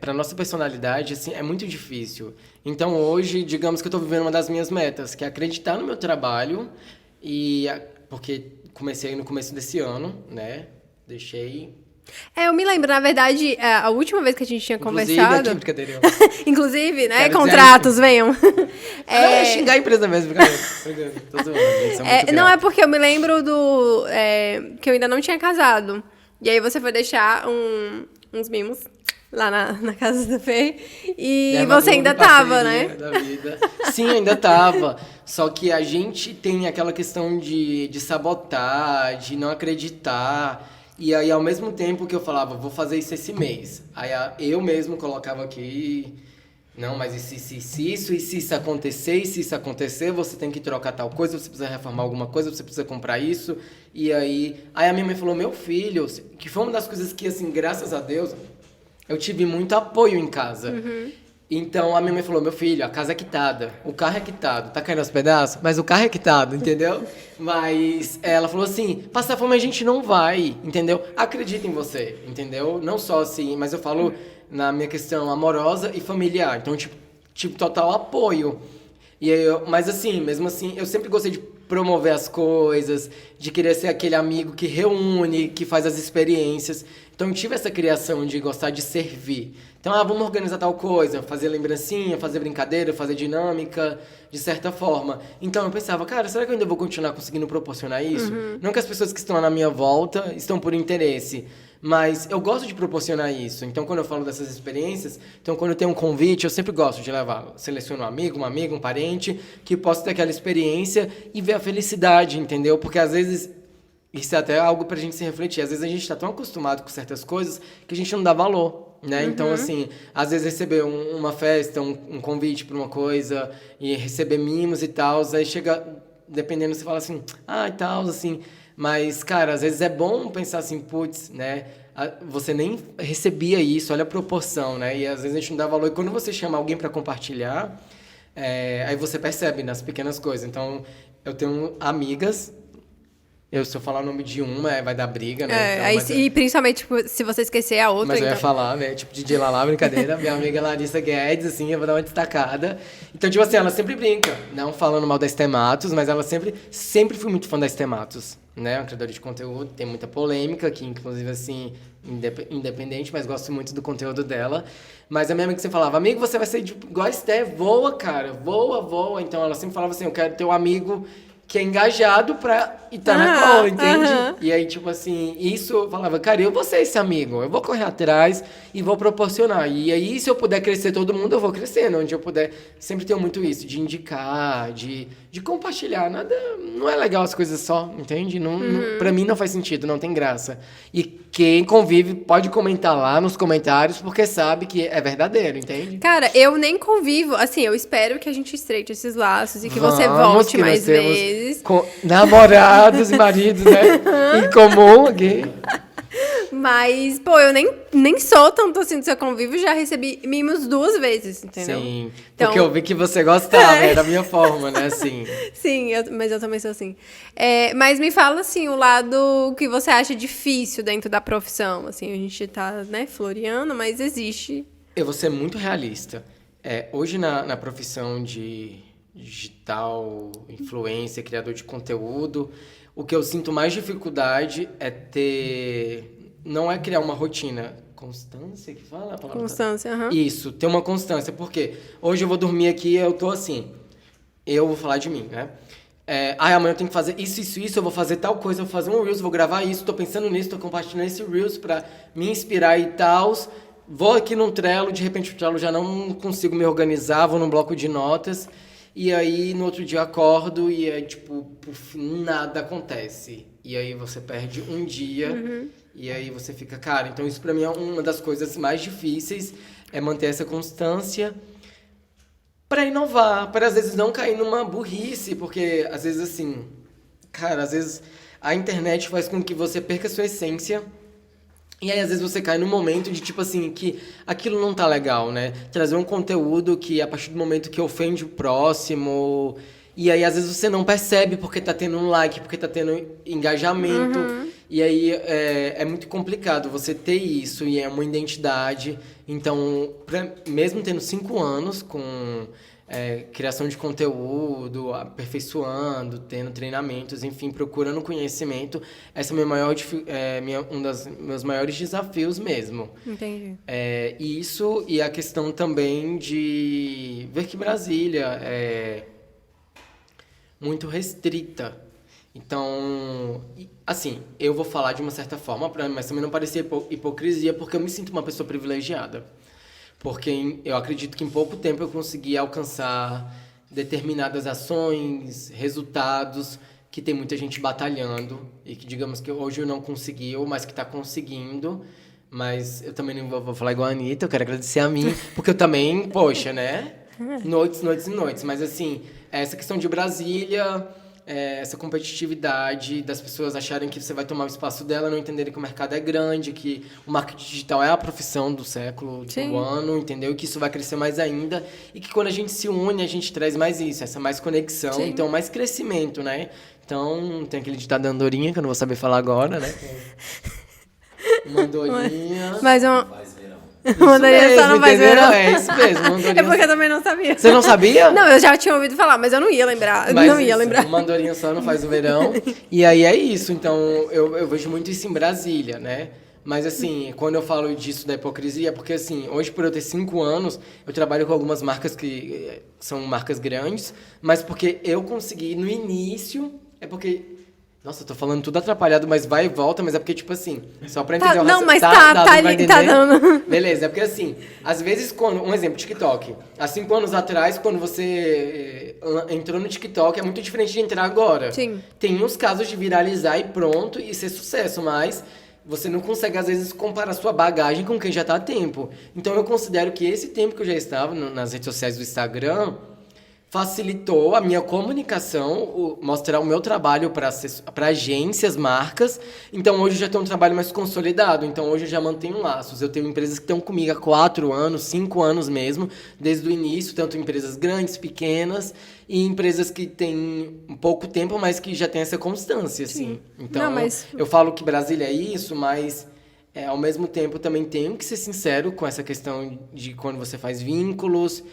pra nossa personalidade, assim, é muito difícil. Então, hoje, digamos que eu tô vivendo uma das minhas metas, que é acreditar no meu trabalho, porque comecei no começo desse ano, né? Deixei... Eu me lembro, na verdade, a última vez que a gente tinha conversado... Aqui, brincadeira. Inclusive, né? Contratos, venham. Xingar a empresa mesmo, brincadeira. Tô zoando, gente, não, é porque eu me lembro que eu ainda não tinha casado. E aí você foi deixar uns mimos lá na casa da Fê. E você ainda tava, né? Da vida. Sim, ainda tava. Só que a gente tem aquela questão de sabotar, de não acreditar... E aí, ao mesmo tempo que eu falava, vou fazer isso esse mês, aí eu mesmo colocava aqui, não, mas e se isso acontecer, você tem que trocar tal coisa, você precisa reformar alguma coisa, você precisa comprar isso. E aí a minha mãe falou, meu filho, que foi uma das coisas que, assim, graças a Deus, eu tive muito apoio em casa. Uhum. Então, a minha mãe falou, meu filho, a casa é quitada, o carro é quitado, tá caindo aos pedaços, mas o carro é quitado, entendeu? Mas ela falou assim, passar fome a gente não vai, entendeu? Acredita em você, entendeu? Não só assim, mas eu falo na minha questão amorosa e familiar, então, tipo total apoio. E aí mas assim, mesmo assim, eu sempre gostei de promover as coisas, de querer ser aquele amigo que reúne, que faz as experiências. Então, eu tive essa criação de gostar de servir. Então, vamos organizar tal coisa, fazer lembrancinha, fazer brincadeira, fazer dinâmica, de certa forma. Então, eu pensava, cara, será que eu ainda vou continuar conseguindo proporcionar isso? Uhum. Não que as pessoas que estão na minha volta estão por interesse, mas eu gosto de proporcionar isso. Então, quando eu falo dessas experiências, então, quando eu tenho um convite, eu sempre gosto de levar, seleciono um amigo, uma amiga, um parente, que possa ter aquela experiência e ver a felicidade, entendeu? Porque, às vezes... Isso é até algo pra gente se refletir. Às vezes a gente tá tão acostumado com certas coisas que a gente não dá valor, né? Uhum. Então, assim, às vezes receber uma festa, um convite pra uma coisa e receber mimos e tal, aí chega, dependendo, você fala assim, e tal, assim. Mas, cara, às vezes é bom pensar assim, putz, né? Você nem recebia isso, olha a proporção, né? E às vezes a gente não dá valor. E quando você chama alguém pra compartilhar, aí você percebe nas pequenas coisas. Então, eu tenho amigas... Se eu falar o nome de uma, vai dar briga, né? Então, e principalmente, tipo, se você esquecer a outra... Mas eu ia falar, né? Tipo, DJ Lalá, brincadeira. Minha amiga Larissa Guedes, assim, eu vou dar uma destacada. Então, tipo assim, ela sempre brinca. Não falando mal da Estematos, mas ela sempre fui muito fã da Estematos, né? Uma criadora de conteúdo, tem muita polêmica, que inclusive, assim, independente, mas gosto muito do conteúdo dela. Mas a minha amiga sempre falava, amigo, você vai ser igual a Esté, voa, cara, voa. Então, ela sempre falava assim, eu quero ter um amigo... que é engajado pra estar na cola, entende? E aí, tipo assim, isso eu falava, cara, eu vou ser esse amigo, eu vou correr atrás e vou proporcionar. E aí, se eu puder crescer todo mundo, eu vou crescendo, onde eu puder. Sempre tenho muito isso, de indicar, de compartilhar. Nada, não é legal as coisas só, entende? Não, pra mim não faz sentido, não tem graça. E quem convive pode comentar lá nos comentários, porque sabe que é verdadeiro, entende? Cara, eu nem convivo, assim, eu espero que a gente estreite esses laços e que você volte mais vezes. Namorados e maridos, né? Em comum aqui. Mas, pô, eu nem sou tanto assim do seu convívio, já recebi mimos 2 vezes, entendeu? Sim, Então, porque eu vi que você gostava, era a minha forma, né, assim. Sim, mas eu também sou assim. Mas me fala, assim, o lado que você acha difícil dentro da profissão. Assim, a gente tá, né, floreando, mas existe. Eu vou ser muito realista. Hoje, na profissão de digital, influencer, criador de conteúdo, o que eu sinto mais dificuldade é não é criar uma rotina. Constância que fala a palavra? Constância, aham. Isso, ter uma constância. Porque hoje eu vou dormir aqui e eu tô assim. Eu vou falar de mim, né? Amanhã eu tenho que fazer isso, eu vou fazer tal coisa, eu vou fazer um Reels, vou gravar isso, tô pensando nisso, tô compartilhando esse Reels pra me inspirar e tal. Vou aqui num Trello, de repente o Trello já não consigo me organizar, vou num bloco de notas. E aí, no outro dia, eu acordo e tipo, nada acontece. E aí, você perde um dia e aí você fica, cara... Então, isso pra mim é uma das coisas mais difíceis, é manter essa constância pra inovar, para às vezes não cair numa burrice, porque às vezes, assim... Cara, às vezes a internet faz com que você perca a sua essência... E aí, às vezes, você cai num momento de, tipo assim, que aquilo não tá legal, né? Trazer um conteúdo que, a partir do momento que ofende o próximo... E aí, às vezes, você não percebe porque tá tendo um like, porque tá tendo engajamento. E aí, é muito complicado você ter isso, e é uma identidade. Então, mesmo tendo 5 anos com... criação de conteúdo, aperfeiçoando, tendo treinamentos, enfim, procurando conhecimento. Essa é um dos meus maiores desafios mesmo. Entendi. Isso e a questão também de ver que Brasília é muito restrita. Então, assim, eu vou falar de uma certa forma, mas também não parecer hipocrisia, porque eu me sinto uma pessoa privilegiada. Porque eu acredito que em pouco tempo eu consegui alcançar determinadas ações, resultados que tem muita gente batalhando e que, digamos que hoje eu não conseguiu, mas que está conseguindo. Mas eu também não vou falar igual a Anitta, eu quero agradecer a mim, porque eu também, poxa, né? Noites e noites. Mas, assim, essa questão de Brasília... essa competitividade das pessoas acharem que você vai tomar o espaço dela, não entenderem que o mercado é grande, que o marketing digital é a profissão do século, do ano, entendeu? E que isso vai crescer mais ainda. E que quando a gente se une, a gente traz mais isso, essa mais conexão, Sim. Então mais crescimento, né? Então, tem aquele ditado da andorinha, que eu não vou saber falar agora, né? Uma andorinha... Mas Mandarinha só não faz verão. É isso mesmo. É porque eu também não sabia. Você não sabia? Não, eu já tinha ouvido falar, mas eu não ia lembrar. Uma andorinha só não faz o verão. E aí é isso. Então, eu vejo muito isso em Brasília, né? Mas, assim, quando eu falo disso da hipocrisia, é porque, assim, hoje, por eu ter 5 anos, eu trabalho com algumas marcas que são marcas grandes, mas porque eu consegui, no início, é porque... Nossa, eu tô falando tudo atrapalhado, mas vai e volta, mas é porque, tipo assim, só pra entender o Não, mas tá dando. Beleza, é porque assim, às vezes, um exemplo, TikTok. Há 5 anos atrás, quando você entrou no TikTok, é muito diferente de entrar agora. Sim. Tem uns casos de viralizar e pronto, e ser sucesso, mas você não consegue, às vezes, comparar sua bagagem com quem já tá há tempo. Então, eu considero que esse tempo que eu já estava nas redes sociais do Instagram... facilitou a minha comunicação, mostrar o meu trabalho para agências, marcas. Então, hoje eu já tenho um trabalho mais consolidado. Então, hoje eu já mantenho laços. Eu tenho empresas que estão comigo há 4 anos, 5 anos mesmo, desde o início. Tanto empresas grandes, pequenas, e empresas que têm pouco tempo, mas que já têm essa constância, assim. Então, eu falo que Brasília é isso, mas... ao mesmo tempo, também tenho que ser sincero com essa questão de quando você faz vínculos...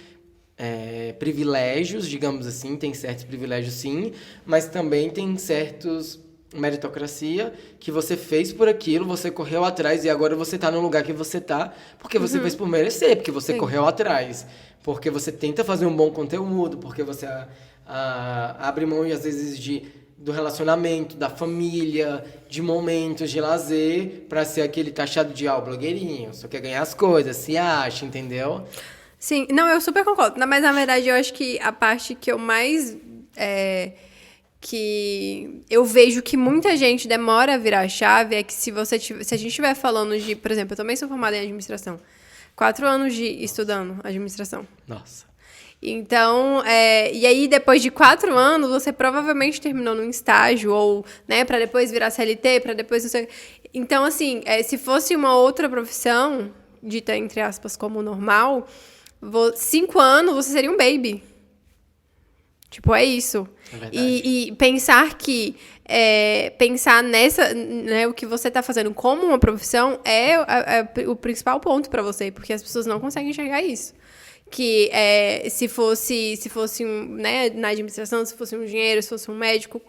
privilégios, digamos assim, tem certos privilégios sim, mas também tem certos meritocracia que você fez por aquilo, você correu atrás e agora você tá no lugar que você tá, porque você fez por merecer, porque você correu atrás, porque você tenta fazer um bom conteúdo, porque você abre mão às vezes do relacionamento, da família, de momentos de lazer, pra ser aquele taxado de blogueirinho, só quer ganhar as coisas, se acha, entendeu? Sim, não, eu super concordo. Mas, na verdade, eu acho que a parte que eu mais... que eu vejo que muita gente demora a virar a chave é que se a gente estiver falando de... Por exemplo, eu também sou formada em administração. 4 anos estudando administração. Nossa. Então, e aí depois de 4 anos, você provavelmente terminou num estágio, ou, né, pra depois virar CLT, pra depois você... Então, assim, se fosse uma outra profissão, dita entre aspas como normal, 5 anos você seria um baby. Tipo, é isso. É verdade. E pensar que... pensar nessa... Né, o que você tá fazendo como uma profissão é o principal ponto pra você, porque as pessoas não conseguem enxergar isso. Que se fosse né, na administração, se fosse um engenheiro, se fosse um médico,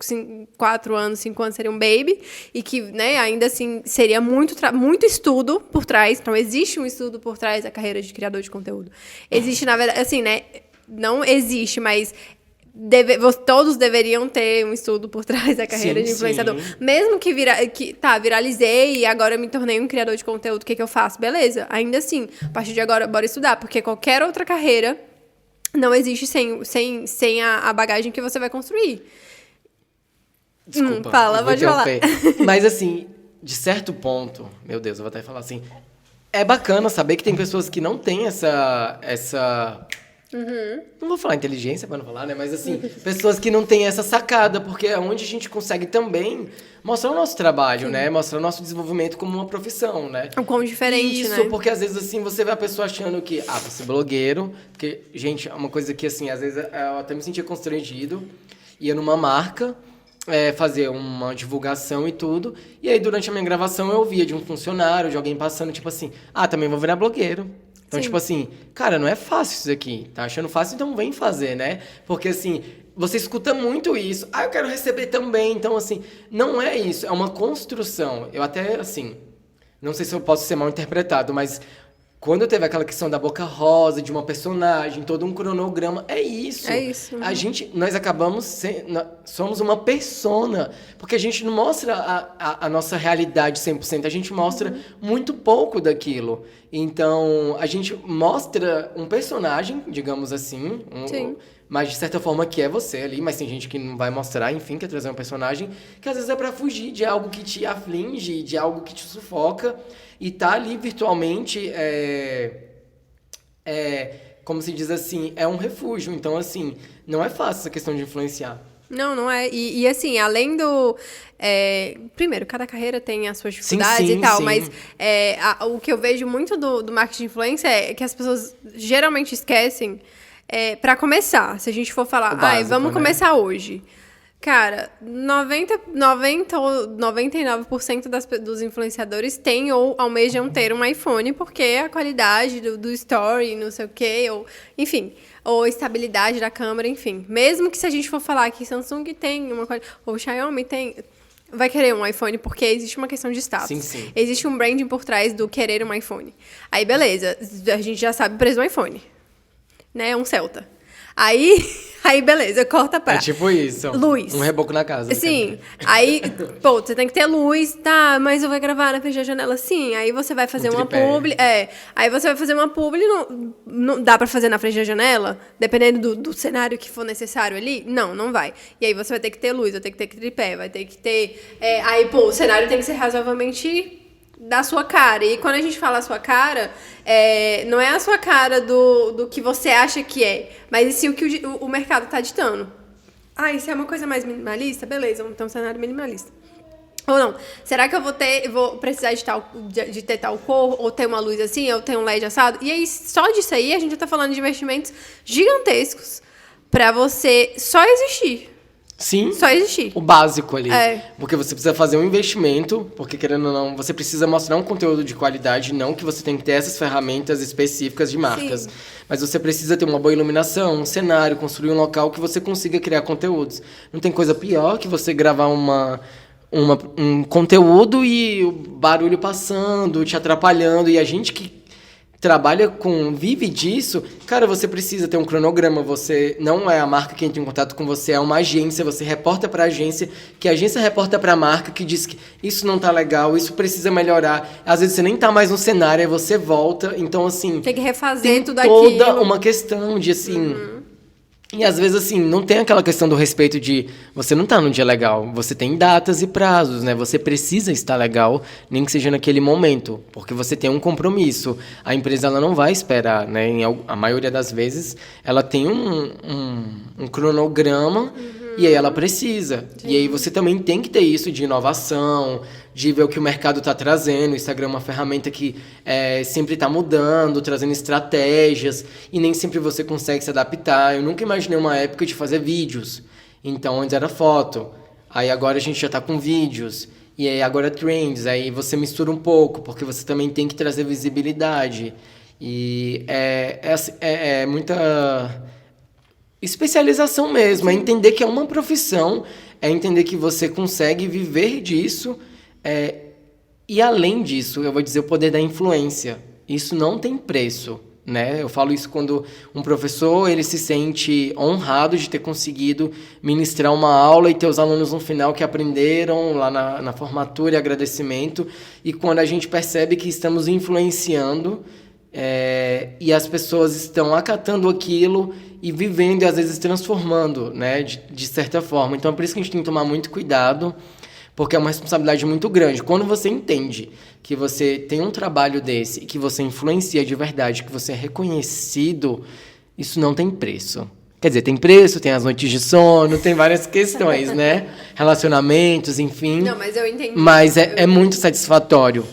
4 anos, 5 anos seria um baby, e que, né, ainda assim seria muito estudo por trás. Então, existe um estudo por trás da carreira de criador de conteúdo. Existe, na verdade, assim, né, não existe, mas todos deveriam ter um estudo por trás da carreira de influenciador. Sim. Mesmo que viralizei e agora eu me tornei um criador de conteúdo, o que eu faço? Beleza. Ainda assim, a partir de agora, bora estudar. Porque qualquer outra carreira não existe sem a bagagem que você vai construir. Desculpa. Pode falar. Mas assim, de certo ponto, meu Deus, eu vou até falar assim, é bacana saber que tem pessoas que não têm essa não vou falar inteligência para não falar, né? Mas assim, pessoas que não têm essa sacada, porque é onde a gente consegue também mostrar o nosso trabalho, né? Mostrar o nosso desenvolvimento como uma profissão, né? O quão diferente, isso, né? Isso, porque às vezes assim, você vê a pessoa achando que, você é blogueiro, porque, gente, é uma coisa que assim, às vezes eu até me sentia constrangido, ia numa marca, fazer uma divulgação e tudo, e aí durante a minha gravação eu ouvia de um funcionário, de alguém passando, tipo assim, também vou virar blogueiro. Então, Sim. tipo assim, cara, não é fácil isso aqui. Tá achando fácil, então vem fazer, né? Porque, assim, você escuta muito isso. Eu quero receber também. Então, assim, não é isso. É uma construção. Eu até, assim, não sei se eu posso ser mal interpretado, mas quando teve aquela questão da Boca Rosa, de uma personagem, todo um cronograma, é isso. É isso. Nós acabamos somos uma persona, porque a gente não mostra a nossa realidade 100%, a gente mostra muito pouco daquilo. Então, a gente mostra um personagem, digamos assim, mas de certa forma que é você ali, mas tem gente que não vai mostrar, enfim, quer trazer um personagem que às vezes é pra fugir de algo que te aflige, de algo que te sufoca, e tá ali virtualmente, como se diz assim, é um refúgio. Então, assim, não é fácil essa questão de influenciar. Não é. E assim, além do... primeiro, cada carreira tem as suas dificuldades sim, e tal, sim. mas o que eu vejo muito do marketing de influência é que as pessoas geralmente esquecem, para começar, se a gente for falar, básico, vamos começar hoje. Cara, 90 ou 99% dos influenciadores têm ou almejam ter um iPhone, porque a qualidade do story, não sei o quê, ou enfim, ou a estabilidade da câmera, enfim. Mesmo que se a gente for falar que Samsung tem uma qualidade, ou Xiaomi tem, vai querer um iPhone, porque existe uma questão de status. Sim. Existe um branding por trás do querer um iPhone. Aí, beleza, a gente já sabe o preço do iPhone, né? Um Celta. Aí, beleza, corta pra... É tipo isso. Luz. Um reboco na casa. Sim. Aí, você tem que ter luz, tá, mas eu vou gravar na frente da janela, sim. Aí você vai fazer uma publi... Aí você vai fazer uma publi, não dá pra fazer na frente da janela? Dependendo do cenário que for necessário ali? Não vai. E aí você vai ter que ter luz, vai ter que ter tripé, vai ter que ter... o cenário tem que ser razoavelmente... da sua cara. E quando a gente fala a sua cara, não é a sua cara do que você acha que é, mas sim o que o mercado tá ditando. Se é uma coisa mais minimalista, beleza, vamos ter um cenário minimalista. Ou não, será que eu vou precisar de ter tal cor, ou ter uma luz assim, ou ter um LED assado? E aí, só disso aí, a gente já tá falando de investimentos gigantescos pra você só existir. Sim, só existir. O básico ali. Porque você precisa fazer um investimento, porque querendo ou não, você precisa mostrar um conteúdo de qualidade, não que você tem que ter essas ferramentas específicas de marcas. Sim. Mas você precisa ter uma boa iluminação, um cenário, construir um local que você consiga criar conteúdos. Não tem coisa pior que você gravar um conteúdo e o barulho passando, te atrapalhando, e a gente que vive disso, cara, você precisa ter um cronograma, você não é a marca que entra em contato com você, é uma agência, você reporta pra agência, que a agência reporta pra marca, que diz que isso não tá legal, isso precisa melhorar, às vezes você nem tá mais no cenário, aí você volta, então assim... Tem que refazer tudo aquilo. Toda uma questão de assim... E às vezes, assim, não tem aquela questão do respeito de você não tá num dia legal, você tem datas e prazos, né? Você precisa estar legal, nem que seja naquele momento, porque você tem um compromisso. A empresa, ela não vai esperar, né? A maioria das vezes, ela tem um cronograma e aí ela precisa. Sim. E aí você também tem que ter isso de inovação, de ver o que o mercado está trazendo. O Instagram é uma ferramenta que sempre está mudando, trazendo estratégias, e nem sempre você consegue se adaptar. Eu nunca imaginei uma época de fazer vídeos. Então, antes era foto. Aí agora a gente já está com vídeos. E aí agora trends. Aí você mistura um pouco, porque você também tem que trazer visibilidade. E é muita especialização mesmo. É entender que é uma profissão, é entender que você consegue viver disso. E além disso, eu vou dizer o poder da influência. Isso não tem preço, né? Eu falo isso quando um professor ele se sente honrado de ter conseguido ministrar uma aula e ter os alunos no final que aprenderam lá na formatura e agradecimento. E quando a gente percebe que estamos influenciando e as pessoas estão acatando aquilo e vivendo e às vezes transformando, né? De certa forma. Então é por isso que a gente tem que tomar muito cuidado, porque é uma responsabilidade muito grande. Quando você entende que você tem um trabalho desse, que você influencia de verdade, que você é reconhecido, isso não tem preço. Quer dizer, tem preço, tem as noites de sono, tem várias questões, né? Relacionamentos, enfim. Não, mas eu entendi. Mas é muito satisfatório.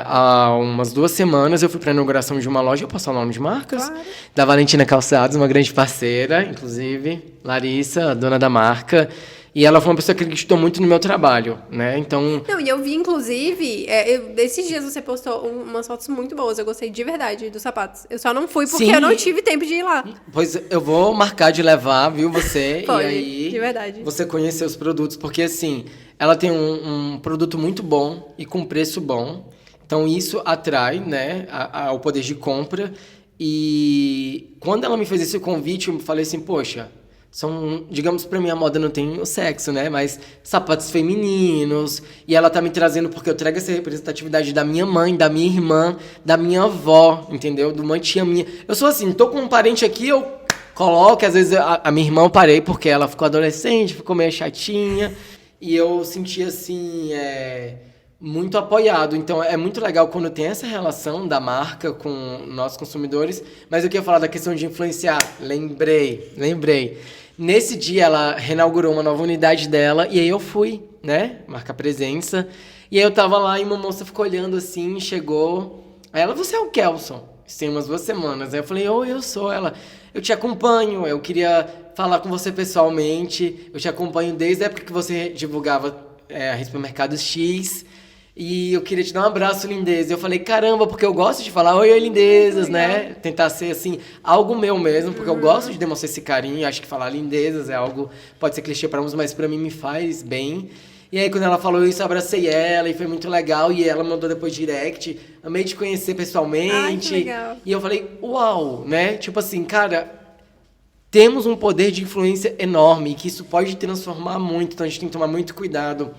Há umas 2 semanas eu fui para a inauguração de uma loja, eu posso falar o nome de marcas? Claro. Da Valentina Calçados, uma grande parceira, inclusive, Larissa, a dona da marca. E ela foi uma pessoa que acreditou muito no meu trabalho, né? Então... Não, e eu vi, inclusive, esses dias você postou umas fotos muito boas. Eu gostei de verdade dos sapatos. Eu só não fui porque eu não tive tempo de ir lá. Pois eu vou marcar de levar, viu, você? Pode, e aí de verdade. Você conhecer os produtos, porque assim, ela tem um produto muito bom e com preço bom. Então isso atrai, né, ao poder de compra. E quando ela me fez esse convite, eu falei assim, poxa... digamos, pra mim a moda não tem o sexo, né? Mas sapatos femininos. E ela tá me trazendo porque eu trago essa representatividade da minha mãe, da minha irmã, da minha avó, entendeu? De uma tia minha. Eu sou assim, tô com um parente aqui, eu coloco. Às vezes a minha irmã eu parei porque ela ficou adolescente, ficou meio chatinha. E eu senti assim, muito apoiado. Então é muito legal quando tem essa relação da marca com nossos consumidores. Mas eu queria falar da questão de influenciar. Lembrei. Nesse dia ela reinaugurou uma nova unidade dela e aí eu fui, né, marcar presença. E aí eu tava lá e uma moça ficou olhando assim, chegou. Aí ela, você é o Kelson? Isso tem umas 2 semanas. Aí eu falei, eu sou ela. Eu te acompanho, eu queria falar com você pessoalmente. Eu te acompanho desde a época que você divulgava a respeito do Mercado X. E eu queria te dar um abraço, lindeza. Eu falei, caramba, porque eu gosto de falar oi, lindezas, né? Tentar ser, assim, algo meu mesmo, porque eu gosto de demonstrar esse carinho. Acho que falar lindezas é algo, pode ser clichê para uns, mas para mim me faz bem. E aí, quando ela falou isso, eu abracei ela e foi muito legal. E ela mandou depois direct, amei te conhecer pessoalmente. Ai, que legal. E eu falei, uau, né? Tipo assim, cara, temos um poder de influência enorme, que isso pode transformar muito, então a gente tem que tomar muito cuidado.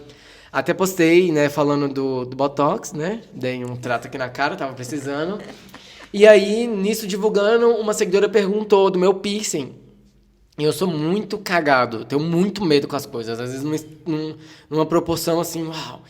Até postei, né, falando do Botox, né? Dei um trato aqui na cara, tava precisando. E aí, nisso, divulgando, uma seguidora perguntou do meu piercing. E eu sou muito cagado, tenho muito medo com as coisas. Às vezes, numa proporção assim, uau.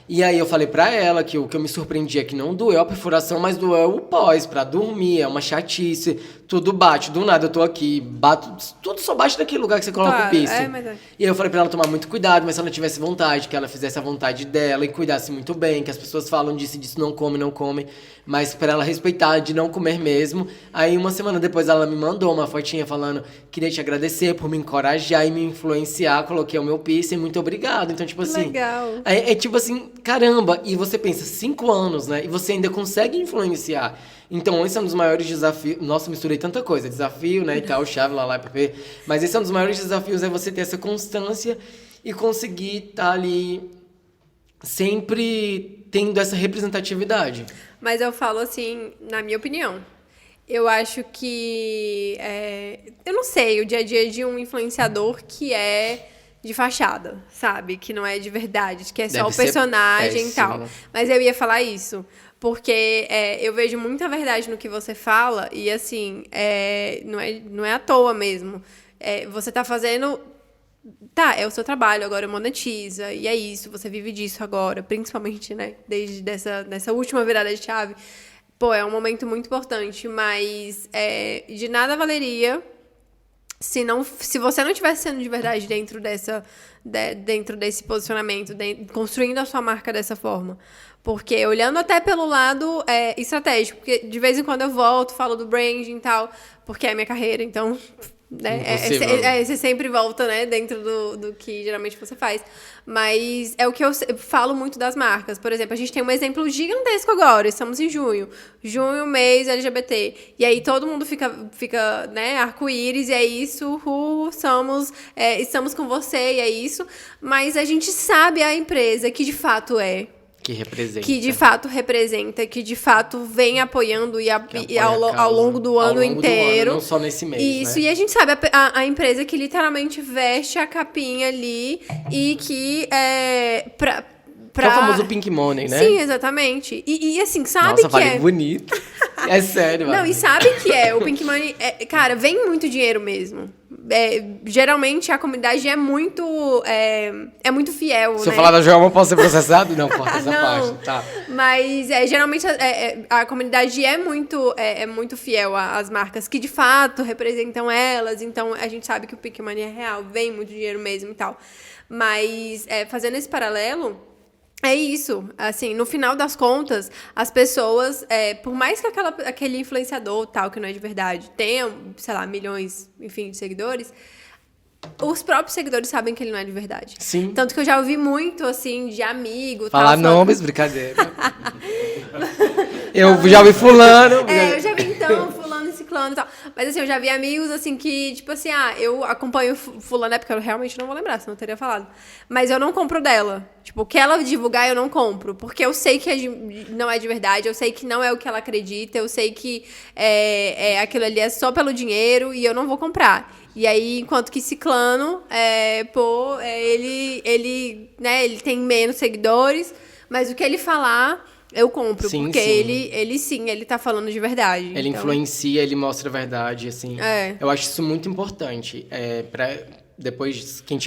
E aí, eu falei pra ela que o que eu me surpreendi é que não doeu a perfuração, mas doeu o pós, pra dormir. É uma chatice, tudo bate. Do nada, eu tô aqui, bato, tudo só bate daquele lugar que você coloca o piercing. E aí, eu falei pra ela tomar muito cuidado, mas se ela tivesse vontade, que ela fizesse a vontade dela e cuidasse muito bem, que as pessoas falam disso e disso, não come. Mas pra ela respeitar, de não comer mesmo. Aí, uma semana depois, ela me mandou uma fotinha falando, queria te agradecer por me encorajar e me influenciar, coloquei o meu piercing, muito obrigado. Então, tipo assim... Legal. É tipo assim, caramba, e você pensa, 5 anos, né? E você ainda consegue influenciar. Então, esse é um dos maiores desafios... Nossa, misturei tanta coisa. Desafio, né, e tal, chave, lá, pp. Mas esse é um dos maiores desafios, é você ter essa constância e conseguir estar ali sempre tendo essa representatividade. Mas eu falo assim, na minha opinião, eu acho que... eu não sei, o dia a dia de um influenciador que é de fachada, sabe? Que não é de verdade, que é só o personagem e tal. Mas eu ia falar isso. Porque eu vejo muita verdade no que você fala e, assim, não é à toa mesmo. Você tá fazendo... Tá, é o seu trabalho, agora monetiza, e é isso, você vive disso agora, principalmente, né, desde dessa última virada de chave. Pô, é um momento muito importante, mas de nada valeria se você não estivesse sendo de verdade dentro desse posicionamento, construindo a sua marca dessa forma. Porque olhando até pelo lado estratégico, porque de vez em quando eu volto, falo do branding e tal, porque é a minha carreira, então... Né? Você sempre volta, né, dentro do que geralmente você faz. Mas é o que eu falo muito das marcas. Por exemplo, a gente tem um exemplo gigantesco agora. Estamos em junho. Junho, mês LGBT. E aí todo mundo fica né, arco-íris, e é isso. Estamos com você, e é isso. Mas a gente sabe a empresa que de fato é. Que representa. Que de fato representa, que de fato vem apoiando ao longo do ano inteiro. Não só nesse mês. Isso, né? E a gente sabe a empresa que literalmente veste a capinha ali e que Que é o famoso Pink Money, né? Sim, exatamente. E assim, sabe Nossa, que falei bonito. É sério, Não, e sabe que o Pink Money... cara, vem muito dinheiro mesmo. Geralmente a comunidade é muito fiel, Se né? eu falar da Joelma, posso ser processado? Não, corta essa Não, parte, tá. Mas geralmente a comunidade é muito fiel às marcas que de fato representam elas. Então a gente sabe que o Pink Money é real, vem muito dinheiro mesmo e tal. Mas fazendo esse paralelo... É isso, assim, no final das contas, as pessoas, por mais que aquele influenciador, tal, que não é de verdade, tenha, sei lá, milhões, enfim, de seguidores, os próprios seguidores sabem que ele não é de verdade. Sim. Tanto que eu já ouvi muito, assim, de amigo... Falar nomes, brincadeira. Eu já ouvi fulano. Eu já vi, então, fulano e ciclano e tal. Mas, assim, eu já vi amigos, assim, que, tipo assim, eu acompanho fulano, porque eu realmente não vou lembrar, senão eu teria falado. Mas eu não compro dela. Tipo, o que ela divulgar, eu não compro. Porque eu sei que não é de verdade, eu sei que não é o que ela acredita, eu sei que aquilo ali é só pelo dinheiro e eu não vou comprar. E aí, enquanto que ciclano, ele tem menos seguidores, mas o que ele falar... Eu compro, sim, porque sim. ele tá falando de verdade. Ele influencia, ele mostra a verdade, assim. Eu acho isso muito importante. Pra depois, quem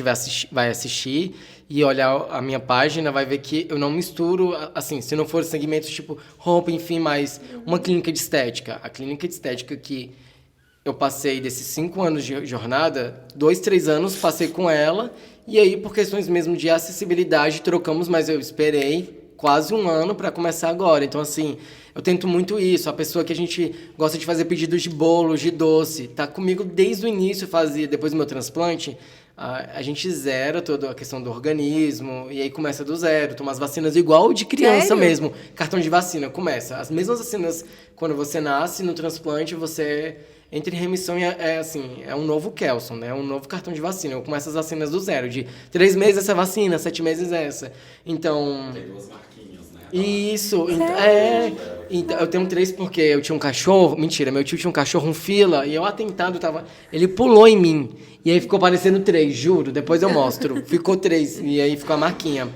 vai assistir e olhar a minha página, vai ver que eu não misturo, assim, se não for segmentos tipo roupa, enfim, mas uma clínica de estética. A clínica de estética que eu passei desses 5 anos de jornada, 2, 3 anos passei com ela, e aí, por questões mesmo de acessibilidade, trocamos, mas eu esperei quase 1 ano para começar agora. Então, assim, eu tento muito isso. A pessoa que a gente gosta de fazer pedidos de bolos, de doce, tá comigo desde o início, depois do meu transplante, a gente zera toda a questão do organismo, e aí começa do zero, toma as vacinas igual de criança. Sério? Mesmo. Cartão de vacina, começa. As mesmas vacinas, quando você nasce, no transplante, você... Entra em remissão e é um novo Kelson, né? Um novo cartão de vacina. Eu começo as vacinas do zero, de 3 meses essa vacina, 7 meses essa. Então... Tem 2 marquinhas, né? Isso. Então, eu tenho 3 porque eu tinha um cachorro... Mentira, meu tio tinha um cachorro, um fila, e eu atentado tava... Ele pulou em mim. E aí ficou parecendo 3, juro. Depois eu mostro. Ficou 3, e aí ficou a marquinha.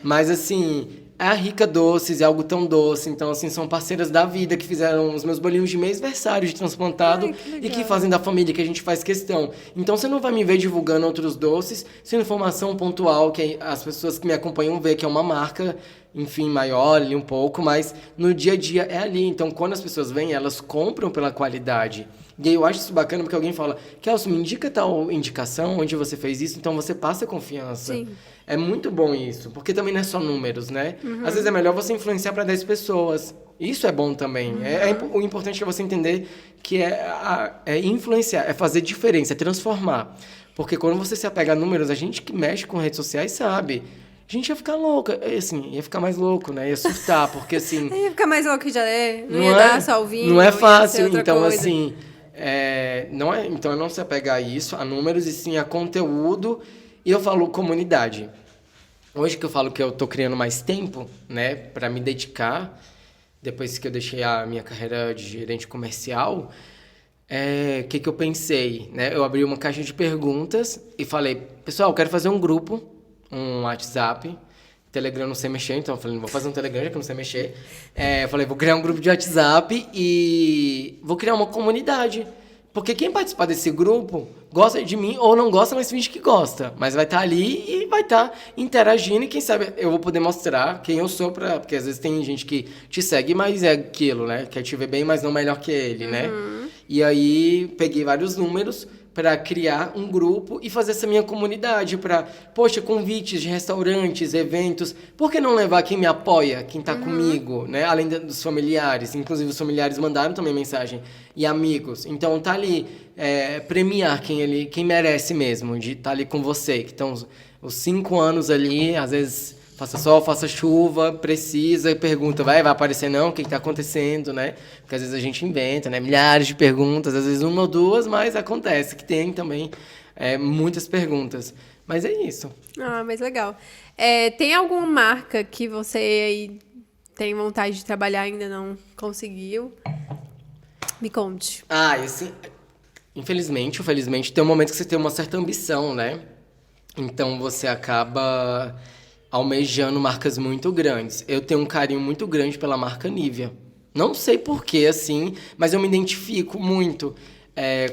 Mas, assim... A Rica Doces é algo tão doce, então, assim, são parceiras da vida que fizeram os meus bolinhos de mêsversário de transplantado. E que fazem da família, que a gente faz questão. Então, você não vai me ver divulgando outros doces sem informação pontual, que as pessoas que me acompanham vê que é uma marca, enfim, maior ali um pouco, mas no dia a dia é ali. Então, quando as pessoas vêm, elas compram pela qualidade. E aí eu acho isso bacana porque alguém fala, Kelson, me indica tal indicação onde você fez isso, então você passa confiança. Sim. É muito bom isso, porque também não é só números, né? Às vezes é melhor você influenciar para 10 pessoas. Isso é bom também. O importante é você entender que é influenciar, é fazer diferença, é transformar. Porque quando você se apega a números, a gente que mexe com redes sociais sabe. A gente ia ficar louca, assim, ia ficar mais louco, né? Ia surtar, porque assim... Ia ficar mais louco já não ia dar só o vinho. Não é fácil, então coisa. Assim... então eu não se apego a isso, a números, e sim a conteúdo, e eu falo comunidade. Hoje que eu falo que eu tô criando mais tempo, né, para me dedicar, depois que eu deixei a minha carreira de gerente comercial, que eu pensei, né? Eu abri uma caixa de perguntas e falei, pessoal, eu quero fazer um grupo, um WhatsApp, Telegram não sei mexer, então eu falei, não vou fazer um Telegram, já que eu não sei mexer. Eu falei, vou criar um grupo de WhatsApp e vou criar uma comunidade. Porque quem participar desse grupo gosta de mim ou não gosta, mas finge que gosta. Mas vai estar ali e vai estar interagindo e quem sabe eu vou poder mostrar quem eu sou porque às vezes tem gente que te segue, mas é aquilo, né? Quer te ver bem, mas não melhor que ele, né? E aí peguei vários números para criar um grupo e fazer essa minha comunidade para, poxa, convites de restaurantes, eventos. Por que não levar quem me apoia, quem tá comigo, né? Além dos familiares. Inclusive, os familiares mandaram também mensagem. E amigos. Então, tá ali, premiar quem merece mesmo de estar ali com você. Que estão os 5 anos ali, às vezes... Faça sol, faça chuva, precisa e pergunta, vai aparecer não? O que está acontecendo, né? Porque às vezes a gente inventa, né? Milhares de perguntas, às vezes 1 ou 2, mas acontece que tem também muitas perguntas. Mas é isso. Ah, mas legal. Tem alguma marca que você aí tem vontade de trabalhar e ainda não conseguiu? Me conte. Assim, infelizmente, ou felizmente, tem um momento que você tem uma certa ambição, né? Então você acaba... almejando marcas muito grandes. Eu tenho um carinho muito grande pela marca Nivea. Não sei porquê, assim, mas eu me identifico muito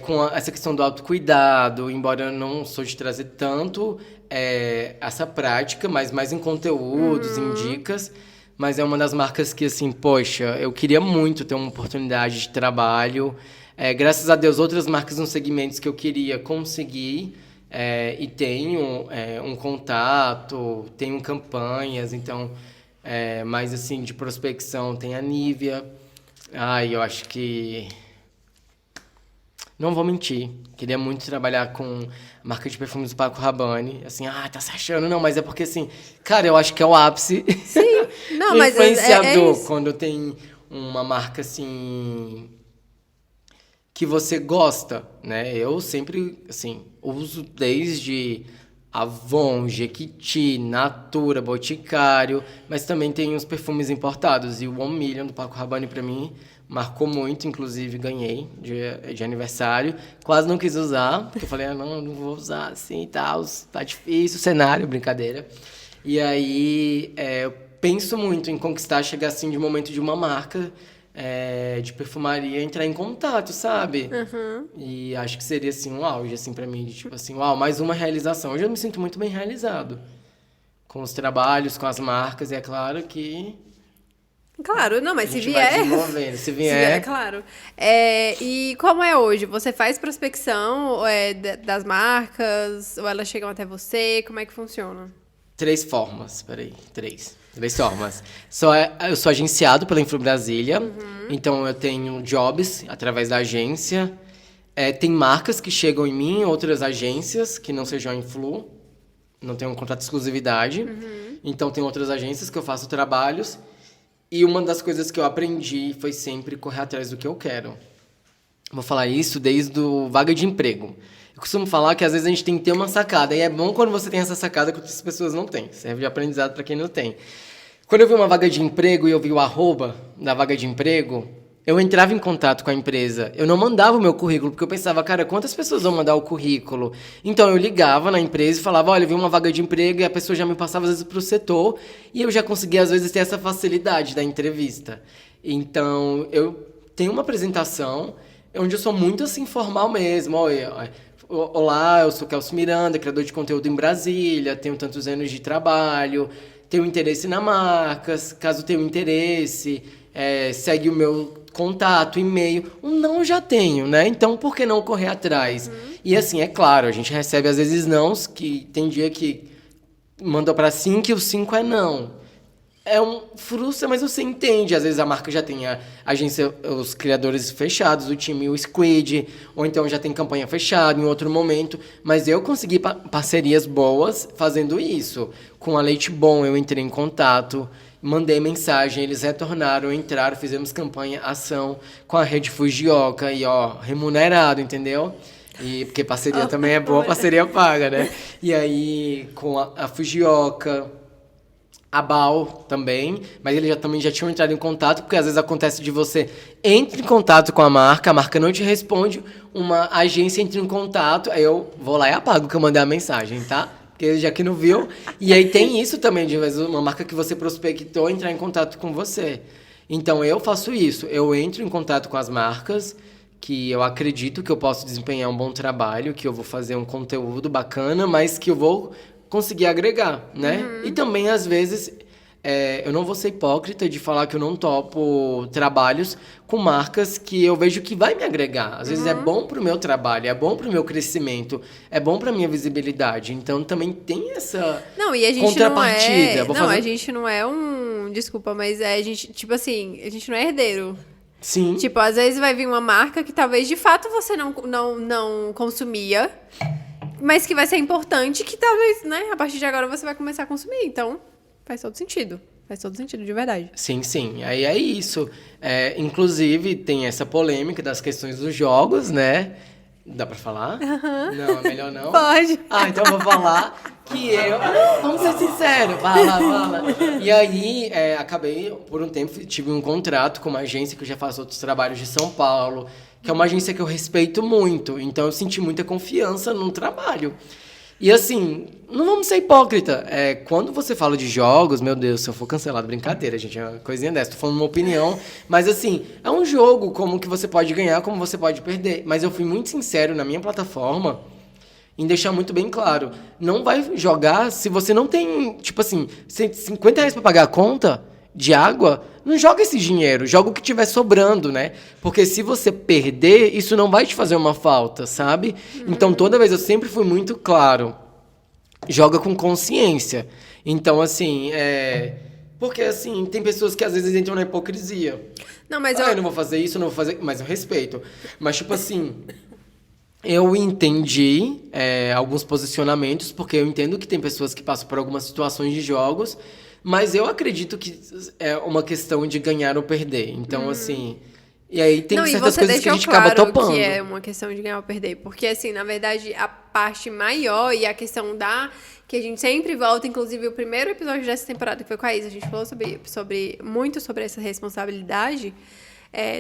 com essa questão do autocuidado, embora eu não sou de trazer tanto essa prática, mas mais em conteúdos, em dicas. Mas é uma das marcas que, assim, poxa, eu queria muito ter uma oportunidade de trabalho. Graças a Deus, outras marcas nos segmentos que eu queria conseguir... e tenho um contato, tenho campanhas, então, mais assim, de prospecção, tem a Nivea. Eu acho que... Não vou mentir, queria muito trabalhar com a marca de perfumes do Paco Rabanne. Assim, tá se achando? Não, mas é porque, assim, cara, eu acho que é o ápice. Sim, não, mas influenciador, quando tem uma marca, assim... que você gosta, né? Eu sempre, assim, uso desde Avon, Jequiti, Natura, Boticário, mas também tem uns perfumes importados. E o 1 Million do Paco Rabanne, pra mim, marcou muito, inclusive ganhei de aniversário. Quase não quis usar, porque eu falei, não vou usar assim e tal, tá difícil o cenário, brincadeira. E aí, eu penso muito em conquistar, chegar assim de um momento de uma marca... de perfumaria, entrar em contato, sabe? E acho que seria, assim, um auge, assim, pra mim. Tipo assim, uau, mais uma realização. Hoje eu me sinto muito bem realizado. Com os trabalhos, com as marcas, e é claro que... Claro, não, mas a se gente vai vier... desenvolvendo, se vier... claro. E como é hoje? Você faz prospecção das marcas? Ou elas chegam até você? Como é que funciona? 3 formas, peraí, 3 formas. Eu sou agenciado pela Influ Brasília, então eu tenho jobs através da agência. Tem marcas que chegam em mim, outras agências que não sejam a Influ, não tem um contrato de exclusividade. Então tem outras agências que eu faço trabalhos. E uma das coisas que eu aprendi foi sempre correr atrás do que eu quero. Vou falar isso desde o vaga de emprego. Eu costumo falar que às vezes a gente tem que ter uma sacada. E é bom quando você tem essa sacada que outras pessoas não têm. Serve de aprendizado para quem não tem. Quando eu vi uma vaga de emprego e eu vi o arroba da vaga de emprego, eu entrava em contato com a empresa. Eu não mandava o meu currículo, porque eu pensava, cara, quantas pessoas vão mandar o currículo? Então eu ligava na empresa e falava, olha, eu vi uma vaga de emprego, e a pessoa já me passava às vezes para o setor, e eu já conseguia às vezes ter essa facilidade da entrevista. Então eu tenho uma apresentação onde eu sou muito assim formal mesmo. Olá, eu sou Kelso Miranda, criador de conteúdo em Brasília, tenho tantos anos de trabalho, tenho interesse na marca, caso tenha interesse, segue o meu contato, e-mail. Um não eu já tenho, né? Então, por que não correr atrás? E assim, é claro, a gente recebe às vezes nãos, que tem dia que manda para 5 e o 5 é não. Frustra, mas você entende. Às vezes a marca já tem a agência, os criadores fechados, o time, o squid, ou então já tem campanha fechada em outro momento. Mas eu consegui parcerias boas fazendo isso. Com a Leite Bom eu entrei em contato, mandei mensagem, eles retornaram, entraram, fizemos campanha, ação com a Rede Fujioka e remunerado, entendeu? E porque parceria também é boa, parceria paga, né? E aí com a Fujioka, a Bal também, mas eles também já tinham entrado em contato, porque às vezes acontece de você entra em contato com a marca não te responde, uma agência entra em contato, aí eu vou lá e apago que eu mandei a mensagem, tá? porque já que não viu. E aí tem isso também, de vez uma marca que você prospectou entrar em contato com você. Então eu faço isso, eu entro em contato com as marcas que eu acredito que eu posso desempenhar um bom trabalho, que eu vou fazer um conteúdo bacana, mas que eu vou conseguir agregar, né? E também, às vezes, eu não vou ser hipócrita de falar que eu não topo trabalhos com marcas que eu vejo que vai me agregar. Às vezes é bom pro meu trabalho, é bom pro meu crescimento, é bom pra minha visibilidade. Então também tem essa contrapartida. A gente não é um... Desculpa, mas a gente, tipo assim, a gente não é herdeiro. Sim. Tipo, às vezes vai vir uma marca que talvez de fato você não consumia, mas que vai ser importante, que talvez, né, a partir de agora você vai começar a consumir. Então, faz todo sentido. Faz todo sentido, de verdade. Sim, sim. Aí é isso. Inclusive, tem essa polêmica das questões dos jogos, né? Dá pra falar? Não, é melhor não? Pode. Então eu vou falar que eu... Vamos ser sinceros. Fala. E aí, acabei, por um tempo, tive um contrato com uma agência que eu já faço outros trabalhos de São Paulo, que é uma agência que eu respeito muito. Então, eu senti muita confiança no trabalho. E assim, não vamos ser hipócrita. Quando você fala de jogos, meu Deus, se eu for cancelado, brincadeira, gente, é uma coisinha dessa. Tô falando uma opinião, mas assim, é um jogo como que você pode ganhar, como você pode perder. Mas eu fui muito sincero na minha plataforma em deixar muito bem claro. Não vai jogar se você não tem, tipo assim, R$50 pra pagar a conta de água, não joga esse dinheiro, joga o que tiver sobrando, né? Porque se você perder, isso não vai te fazer uma falta, sabe? Então, toda vez eu sempre fui muito claro. Joga com consciência. Então, assim, porque, assim, tem pessoas que às vezes entram na hipocrisia. Não, mas eu não vou fazer isso, eu não vou fazer... Mas eu respeito. Mas, tipo assim... Eu entendi alguns posicionamentos, porque eu entendo que tem pessoas que passam por algumas situações de jogos, mas eu acredito que é uma questão de ganhar ou perder. Então, assim... E aí tem certas coisas que a gente acaba topando. Que é uma questão de ganhar ou perder. Porque, assim, na verdade, a parte maior e a questão que a gente sempre volta, inclusive o primeiro episódio dessa temporada, que foi com a Isa, a gente falou muito sobre essa responsabilidade...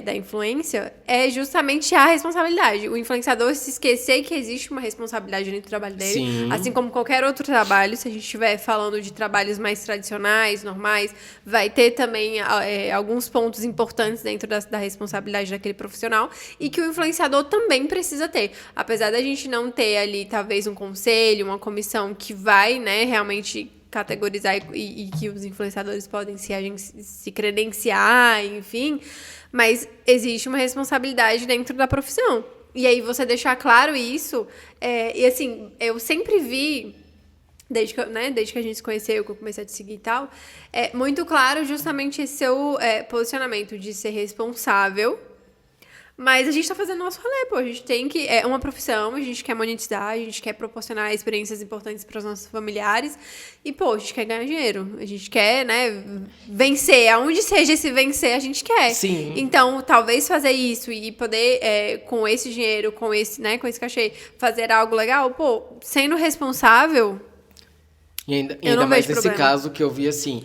da influência, é justamente a responsabilidade. O influenciador se esquecer que existe uma responsabilidade dentro do trabalho dele. Sim. Assim como qualquer outro trabalho, se a gente estiver falando de trabalhos mais tradicionais, normais, vai ter também alguns pontos importantes dentro da responsabilidade daquele profissional e que o influenciador também precisa ter. Apesar da gente não ter ali, talvez, um conselho, uma comissão que vai, né, realmente... categorizar e que os influenciadores podem se credenciar, enfim, mas existe uma responsabilidade dentro da profissão. E aí você deixar claro isso, e assim, eu sempre vi, desde que a gente se conheceu, que eu comecei a te seguir e tal, muito claro justamente esse seu posicionamento de ser responsável. Mas a gente tá fazendo nosso rolê, pô. A gente tem que... É uma profissão, a gente quer monetizar, a gente quer proporcionar experiências importantes para os nossos familiares. E, pô, a gente quer ganhar dinheiro. A gente quer, né, vencer. Aonde seja esse vencer, a gente quer. Sim. Então, talvez fazer isso e poder, com esse dinheiro, com esse cachê, fazer algo legal, pô, sendo responsável... E ainda mais nesse caso que eu vi assim...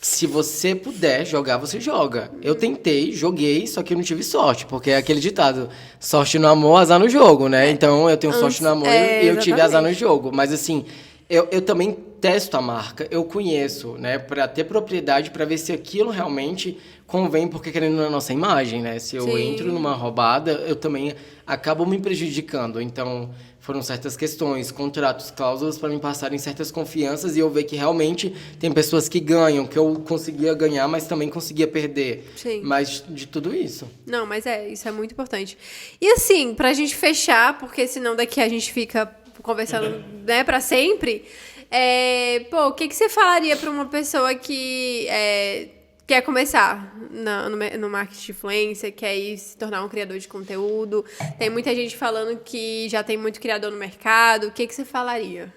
Se você puder jogar, você joga. Eu tentei, joguei, só que eu não tive sorte. Porque é aquele ditado, sorte no amor, azar no jogo, né? Então, eu tenho sorte no amor e eu tive azar no jogo. Mas, assim, eu também testo a marca. Eu conheço, né? Pra ter propriedade, pra ver se aquilo realmente convém, porque querendo na nossa imagem, né? Se eu entro numa roubada, eu também acabo me prejudicando. Então... Foram certas questões, contratos, cláusulas para me passarem certas confianças e eu ver que realmente tem pessoas que ganham, que eu conseguia ganhar, mas também conseguia perder. Sim. Mas de tudo isso. Não, mas isso é muito importante. E assim, pra gente fechar, porque senão daqui a gente fica conversando, né, pra sempre, o que você falaria pra uma pessoa que quer começar no marketing de influência, quer ir se tornar um criador de conteúdo? Tem muita gente falando que já tem muito criador no mercado. O que você falaria?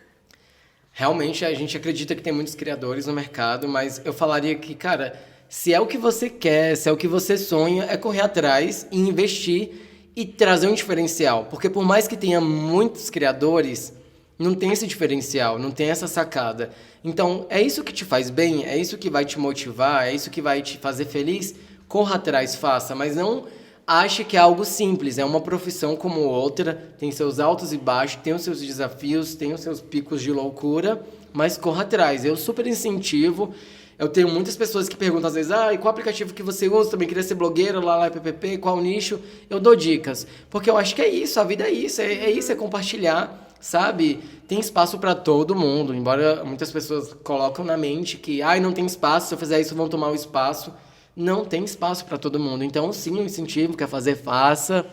Realmente, a gente acredita que tem muitos criadores no mercado, mas eu falaria que, cara, se é o que você quer, se é o que você sonha, é correr atrás e investir e trazer um diferencial. Porque por mais que tenha muitos criadores, não tem esse diferencial, não tem essa sacada. Então, é isso que te faz bem? É isso que vai te motivar? É isso que vai te fazer feliz? Corra atrás, faça, mas não ache que é algo simples, é uma profissão como outra, tem seus altos e baixos, tem os seus desafios, tem os seus picos de loucura, mas corra atrás. Eu super incentivo. Eu tenho muitas pessoas que perguntam às vezes, e qual aplicativo que você usa? Também queria ser blogueira, lá, PPP, qual nicho? Eu dou dicas, porque eu acho que é isso, a vida é isso, é compartilhar, sabe? Tem espaço para todo mundo, embora muitas pessoas colocam na mente que, não tem espaço, se eu fizer isso vão tomar o espaço. Não tem espaço para todo mundo, então sim, o incentivo, quer fazer, faça.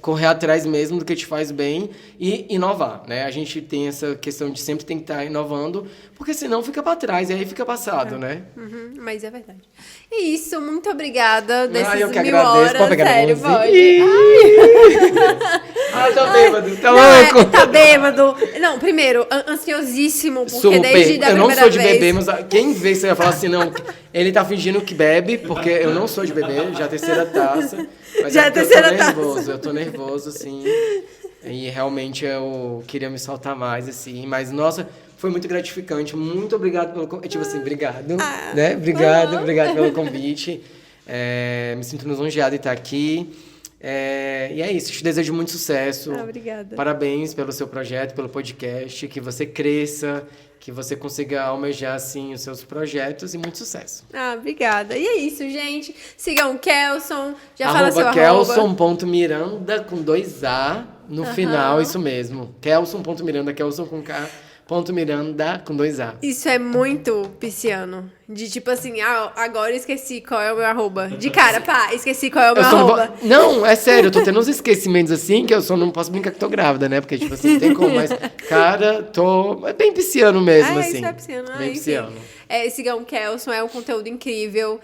Correr atrás mesmo do que te faz bem e inovar, né? A gente tem essa questão de sempre tem que estar inovando, porque senão fica para trás e aí fica passado, né? Mas é verdade. E isso, muito obrigada desses eu que 1000 agradeço. horas. Pode pegar Sério, na mãozinha. pode. Tá bêbado, tá louco? Tá bêbado. Não, primeiro, ansiosíssimo, porque Super. desde da eu não primeira sou de vez... beber, mas quem vê você vai falar assim, não, ele tá fingindo que bebe, porque eu não sou de beber, já é a terceira taça. Mas Já é a terceira taça. Eu tô nervoso, assim. E realmente eu queria me soltar mais, assim. Mas, nossa, foi muito gratificante. Muito obrigado pelo convite. Tipo assim, obrigado. Né? Obrigado pelo convite. Me sinto lisonjeado de estar aqui. E é isso, te desejo muito sucesso. Obrigada. Parabéns pelo seu projeto, pelo podcast. Que você cresça, que você consiga almejar, assim, os seus projetos e muito sucesso. Obrigada. E é isso, gente. Sigam o Kelson. Já fala seu arroba. Kelson.miranda com 2A no final, isso mesmo. Kelson.miranda, Kelson com K. Miranda com 2A. Isso é muito pisciano. De tipo assim, agora eu esqueci qual é o meu arroba. De cara, esqueci qual é o meu arroba. Não, é sério, eu tô tendo uns esquecimentos assim que eu só não posso brincar que tô grávida, né? Porque, tipo assim, não tem como, mas, cara, é bem pisciano mesmo, assim. Isso é pisciano. Bem pisciano. Sigam o Kelson, é um conteúdo incrível.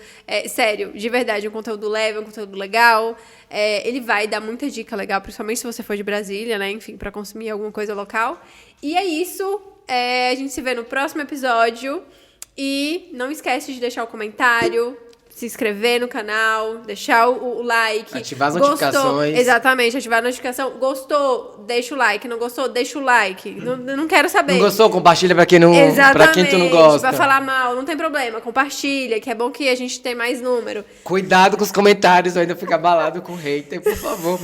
Sério, de verdade, um conteúdo leve, um conteúdo legal. Ele vai dar muita dica legal, principalmente se você for de Brasília, né? Enfim, pra consumir alguma coisa local. E é isso. A gente se vê no próximo episódio. E não esquece de deixar o comentário, se inscrever no canal, deixar o like. Ativar as notificações. Exatamente, ativar a notificação. Gostou? Deixa o like. Não gostou? Deixa o like. Não quero saber. Não gostou? Compartilha pra quem tu não gosta. Pra falar mal, não tem problema. Compartilha, que é bom que a gente tem mais número. Cuidado com os comentários, eu ainda fico abalado com hater, por favor.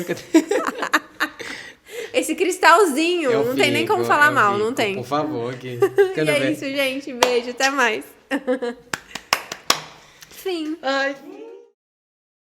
Esse cristalzinho, não tem nem como falar mal, não tem. Por favor, aqui. E é isso, gente. Beijo, até mais. Fim. Ai.